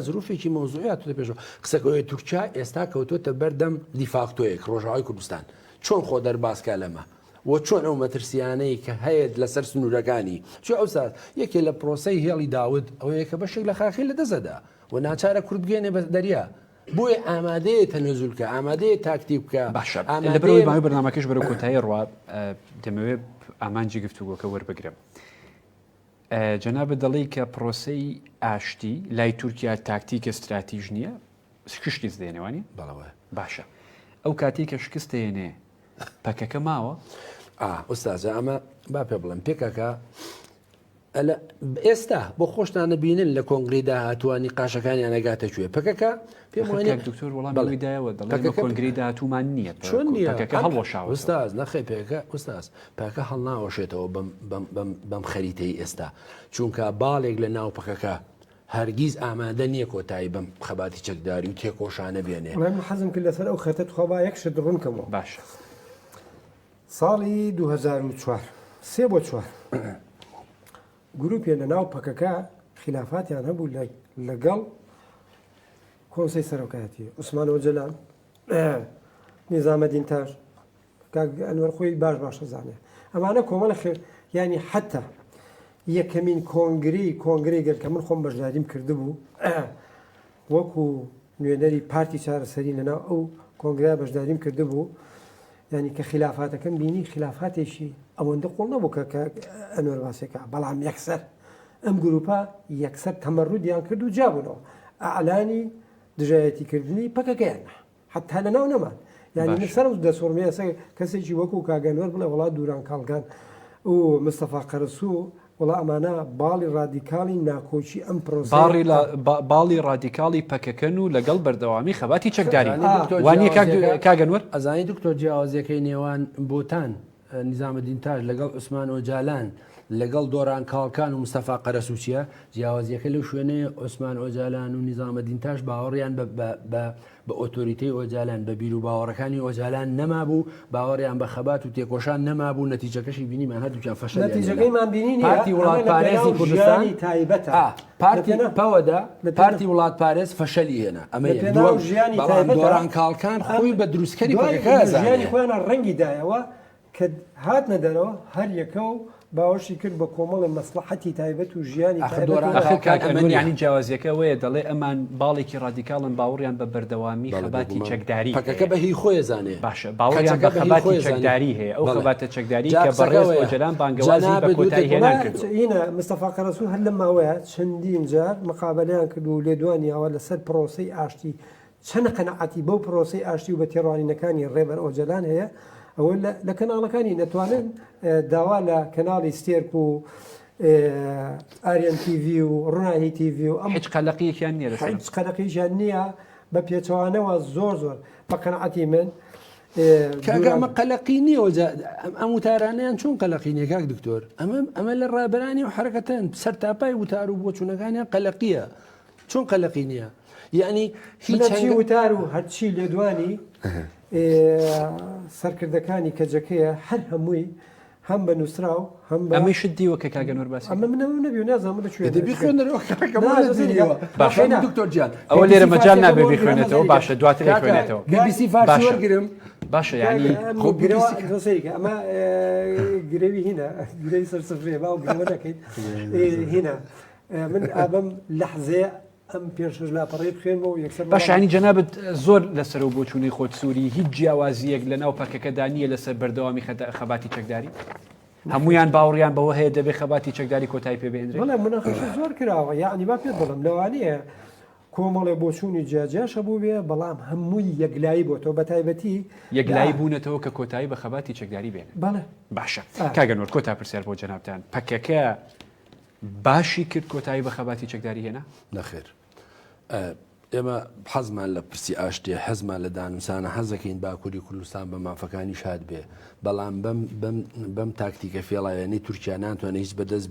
زروفێکی مۆزوعات تۆ پێشەوە قسەکەوەی تورکیا ئێستا کەوتۆتە بەردەم دیفاکتۆیەک ڕۆژاوای کوردستان چۆن خۆ دەرباسکە لەمە و چۆن ئەو مەترسیانەی کە هەیە لەسەر سنوورەکانی چۆ ئەو سات یەکێ لە پرۆسەی هێڵی داود ئەوەیە کە بەشێک لە خاخی لە دەزەدا و ناچارە کورد بگەێنێ بە دەریا بۆیە ئامادەیە تەنەزولکە ئامادەیە تاکتیک بکە باشە لە بەرەوەی ماوەی بەرنامەکەش بەرەو کۆتایی ڕوا دەمەوێت ئامانجی گفتوگۆکە وەربگرم. جەنابەت دەڵێی کە پرۆسەی ئاشتی لای تورکیا تاکتیکە استراتیژ نییە شکشتی دێنێوانی بەڵەوە باشە ئەو کاتی کە شکست دێنێ پەکەکە ماوە ئوستازە ئەمە با پێ بڵم پێکەکە ئێستا بۆ خۆشتانە بینن لە کۆنگریدا هاتووانی قاشەکانیان نەگاتە کوێ پەکەکە پێم وایە دکتۆر وەڵامیدایەوە دەڵێ کۆنگریدا هاتوومان نییە چۆن پەکەکە هەڵوەشاوە ئوستاز نەخێ پێکە ئوستاز پاکە هەڵناوەشێتەوە بەم خەریتەی ئێستا چونکە باڵێک لە ناو پەکەکە هەرگیز ئامادە نییە کۆتایی بەم خەباتی چەکداری و تێکۆشانە بێنێ حەزم کرد لەسەر ئەو خەتت خۆبا یەکشت ڕوونکەمەوە باش ساڵی 2004 3 بۆ 4 گروپێ لە ناو پەکەکە خلافاتیان هەبوو لەگەڵ کۆنسەی سەرۆکایەتی عوسمان ئۆجەلان نیزامەدین تاش ئەنوەر خۆی باش زانێ ئەمانە کۆمەڵە ینی حتا یەکەمین کۆنگری گەر کە من خۆم بەشداریم کردبوو وەکو نوێنەری پارتی چارەسەری لەناو ئەو کۆنگرای بەشداریم کردبوو ینی کە خلافاتەکەم بینی خلافاتێکی ئەوەندە قوڵ نەبوو کە ئەنوەر باسێکە بەڵام یەکسەر ئەم گروپە یەکسەر تەمەڕودیان کرد و جابوونەوە ئەعلانی دژایەتیکردنی پەکەکەیان حتا لەناو نەمان یعنی سەر دەسۆرمێ کەسێکی وەکو کاگەنوەر بڵێ وڵات دووران کاڵگان و مستەفا قەرسوو وڵا ئەمانە باڵی ڕادیکاڵی ناکۆچی ئەم پرۆسە باڵی ڕادیکاڵی پەکەکەن و لەگەڵ بەردەوامی خەباتی چەکداری وانە کاگەنوەر ئەزانی دکتۆر جیاوازیەکەی نێوان بۆتان نیزامەدین تاش لەگەڵ عوسمان ئۆجالان لەگەڵ دۆران کاڵکان و مستەفا قەرەسووچیە جیاوازیەکە لەو شوێنەیە عوسمان ئۆجالان و نیزامەدین تاش باوەڕیان بە ئۆتۆریتەی ئۆجالان بە بیر و باوەڕەکانی ئۆجالان نەمابوو باوەڕیان بە خەبات و تێکۆشان نەمابوو نەتیجەکەشی بینیمان هەردووکیان فەشەل نەتیجەکەیمان بینی پارتی وڵات پارێزی کوردستانی تایبەتە پارتی پەوەدا پارتی وڵات پارێز فەشەلی هێنا ئەمە ژیانی دۆران کاڵکان خۆی بە دروستکەری ژیانی خۆیانە ڕەنگی دایەوە کە هاتنە دەرەوە هەر یەکە و باوەشی کرد بە کۆمەڵی مەسلحەتی تایبەت و ژیانی ینی جیاوازیەکە وەیە دەڵێ ئەمان باڵێکی ڕادیکاڵن باوەڕیان بە بەردەوامی خەباتی چەکداری پەکەکە بە هی خۆی زانێ باشە باوەڕیان بە خەباتی چەکداری هەیە ئەو خەباتە چەکداری کە بەڕێز ئۆجەلان بانگەوازی بە کۆتایی هێنان کرد هینە مستەفا قەرەسوو هەر لە ماوەیە چەندین جار مقابلەیان کرد و لێدوانیەوە لەسەر پرۆسەی ئاشتی چەند قەنەعەتی بەو پرۆسەی ئاشتی و بە تێڕوانینەکانی ڕێبەر ئۆجەلان هەیە ئەوە لە کەناڵەکانی نەتوانن داوا لە کەناڵی ستێرک و ئاریان تیV و ڕووناهی تیV و ئەم هیچ قەلەقیەکیان نییە هیچ قەلەقیشیان نییە بە پێچەوانەوە زۆر بە قەنەعەتی من کاگەمە قەلەقی نییە ئەم وتارانیان چۆن قەلەقینێ کاک دکتۆر ئەمە لە ڕابەرانی و حرەکەتەن سەر تاپای وتار و بۆچوونەکانیان قەلەقیە چۆن قەلەقی نییە یعنی هیچ وتار و هەرچی لێدوانی سەرکردەکانی کەجەکەیە هەر هەمووی هەم بە نووسراو هەم ئەمەی شدیوە کە کاگەنۆر باسی ئەمە من نەبی و نازانم لەکوێ دەبی خوێنەرەوە دکتۆر گیان ئەوە لێرە مەجال نابێ بخوێنێتەوە باشە دواتر خوێنێتەوە BBC فارسی وەرگرم باشە ینی ئەمە گرێوی هینە گرەی سەرسفرێ با و گرەوە دەکەیت هینە من ئابم لەحزەیە ئەم پێشش لاپەڕێ بخوێنەوە یەکسەر باشانی جەنابەت زۆر لەسەر و بۆچوونی خۆت سووری هیچ جیاوازیەک لە ناو پەکەکەدا نییە لەسەر بەردەوامی خەباتی چەکداری هەمویان باوەڕیان بەوە هەیە دەبێ خەباتی چەکداری کۆتایی پێ بێنرێت بەڵێ مناقەش زۆر کراوە یعنی با پێت بڵم لەوانەیە کۆمەڵێ بۆچوونی جیاجیاشە بوو بێ بەڵام هەمووی یەکلایی بۆ تۆ بە تایبەتی یەکلایی بوونەتەوە کە کۆتایی بە خەباتی چەکداری بێنێت بەڵێ باشە کاگەنۆر کۆتا پرسیار بۆ جەنابتان پەکەکە باشی کرد کۆتایی بە خەباتی چەکداری هێنا نەخێر ئێمە حەزمان لە پرسی ئاشتێ حەزمان لە دانووسانە حەزەکەین باکووری کوردستان بە مافەکانی شاد بێ بەڵام بەم تاکتیکە فێڵایەنی تورکیا ناتوانێت هیچ بەدەست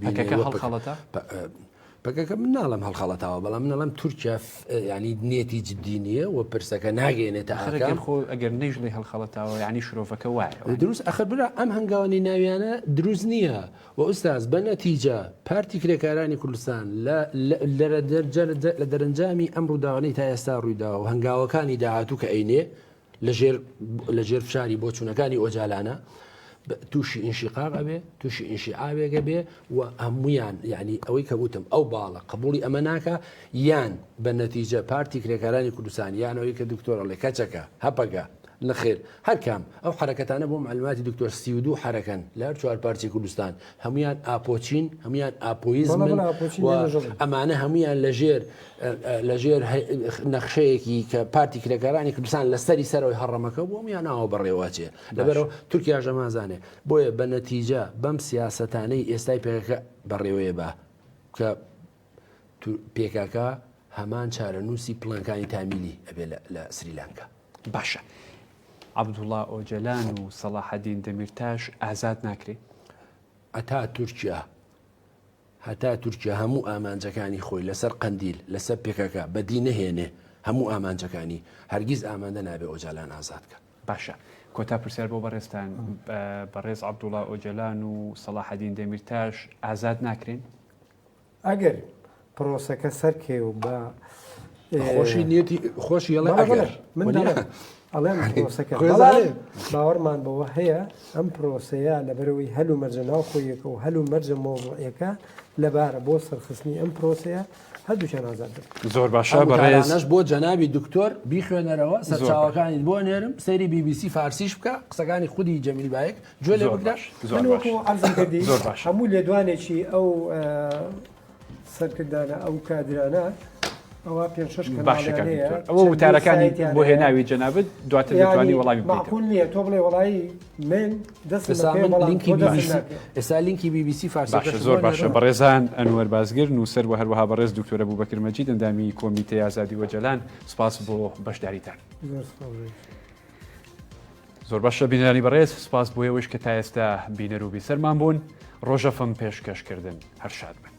هەڵخەڵەتە پەکەکە من ناڵم هەڵخەڵەتەوە بەڵام منەڵم تورکیا ینی نێتی جددی نییە و پرسەکە ناگەێنێتە خۆ ئەگەر نەیژ لێ هەڵخەڵەتەوە ینی شرۆڤەکە وایە دروست ئەخر برا ئەم هەنگاوانی ناویانە دروست نییە و ئوستاز بە نەتیجە پارتی کرێکارانی کوردستان لە دەرەنجامی ئەم ڕووداوانەی تا ئێستا ڕوویدا و هەنگاوەکانی داهاتوو کە ئەینێ لەژێر فشاری بۆچوونەکانی ئۆجالانە تووشی ئینشیقاق ئەبێ تووشی ئینشیعابێگە بێ و هەمویان یعنی ئەوەی کە وتم ئەو باڵە قبولی ئەمە ناکە یان بە نەتیجە پارتی کرێکارانی کوردستان یانەوەی کە دکتۆرەڵێ کەچەکە هەپەگە نەخێر هەرکام ئەو حرەکەتانە بۆ معلوماتی دکتۆر 32 حرەکەن لە هەر چوار پارتی کوردستان هەمویان ئاپۆچین هەمویان ئاپۆیزمن ئەمانە هەمویان لەژێر نەخشەیەکی کە پارتی کرێکارانی کوردستان لەسەری سەرەوەی هەڕەمەکە بۆ هەمویان ناوە بەڕێواچێ لەبەرەوە تورکیا ژەمازانێ بۆیە بە نەتیجە بەم سیاسەتانەی ئێستای پێکەکە بەڕێوەیە بە کە پێکەکە هەمان چارەنووسی پڵەنەکانی تامیلی ئەبێ لە سریلانکا باشە عەبدوڵڵا ئۆجەلان و سەلاحەدین دەمیرتاش ئازاد ناکرێت هەتا تورکیا هەموو ئامانجەکانی خۆی لەسەر قەندیل لەسەر پێکەکە بەدی نەهێنێ هەموو ئامانجەکانی هەرگیز ئامادە نابێ ئۆجەلان ئازادکە باشە کۆتا پرسیار بۆ بەڕێستان بەڕێز عەبدوڵڵا ئۆجەلان و سەلاحەدین دەمیرتاش ئازاد ناکرێن ئەگەر پرۆسەکە سەرکێ و بە خۆشی نیەتی خۆشی ئەڵێ ئەگەر ئەڵێم پرۆسەکە باوەڕمان بەوە هەیە ئەم پرۆسەیە لەبەرەوەی هەلو مەرجە ناوخۆیەکە و هەلو مەرجە مۆڤڵیەکە لەبارە بۆ سەرخستنی ئەم پرۆسەیە هەردووچیان ئازاد زۆر باشە بەڕێز بۆ جەنابی دکتۆر بیخوێنەرەوە سەرچاوەکانی بۆ نێرم سەیری BBC فارسیش بکە قسەکانی خودی جەمیل بایەک گوێ لێ بگرش ئەرزم کردی هەموو لێدوانێکی ئەو سەرکردانە ئەو کادرانە ئەوە پێ ئەوە وتارەکانی بۆ هێناوی جەنابەت دواتر دەتوانی وەڵامی ماقول نییە تۆ بڵێ وەڵایی من ئێستا لینکی BBC فارسی زۆر باشە بەڕێزان ئەنوەر بازگر نووسەر و هەروەها بەڕێز دکتۆرە بوبەکر مەجید ئەندامی کۆمیتەی ئازادی وەجەلان سپاس بۆ بەشداریتان زۆر باشە بینەرانی بەڕێز سپاس بۆ ئێوەش کە تا ئێستا بینەر و بیسەرمان بوون ڕۆژەفەم پێشکەشکردن هەر شاد بن.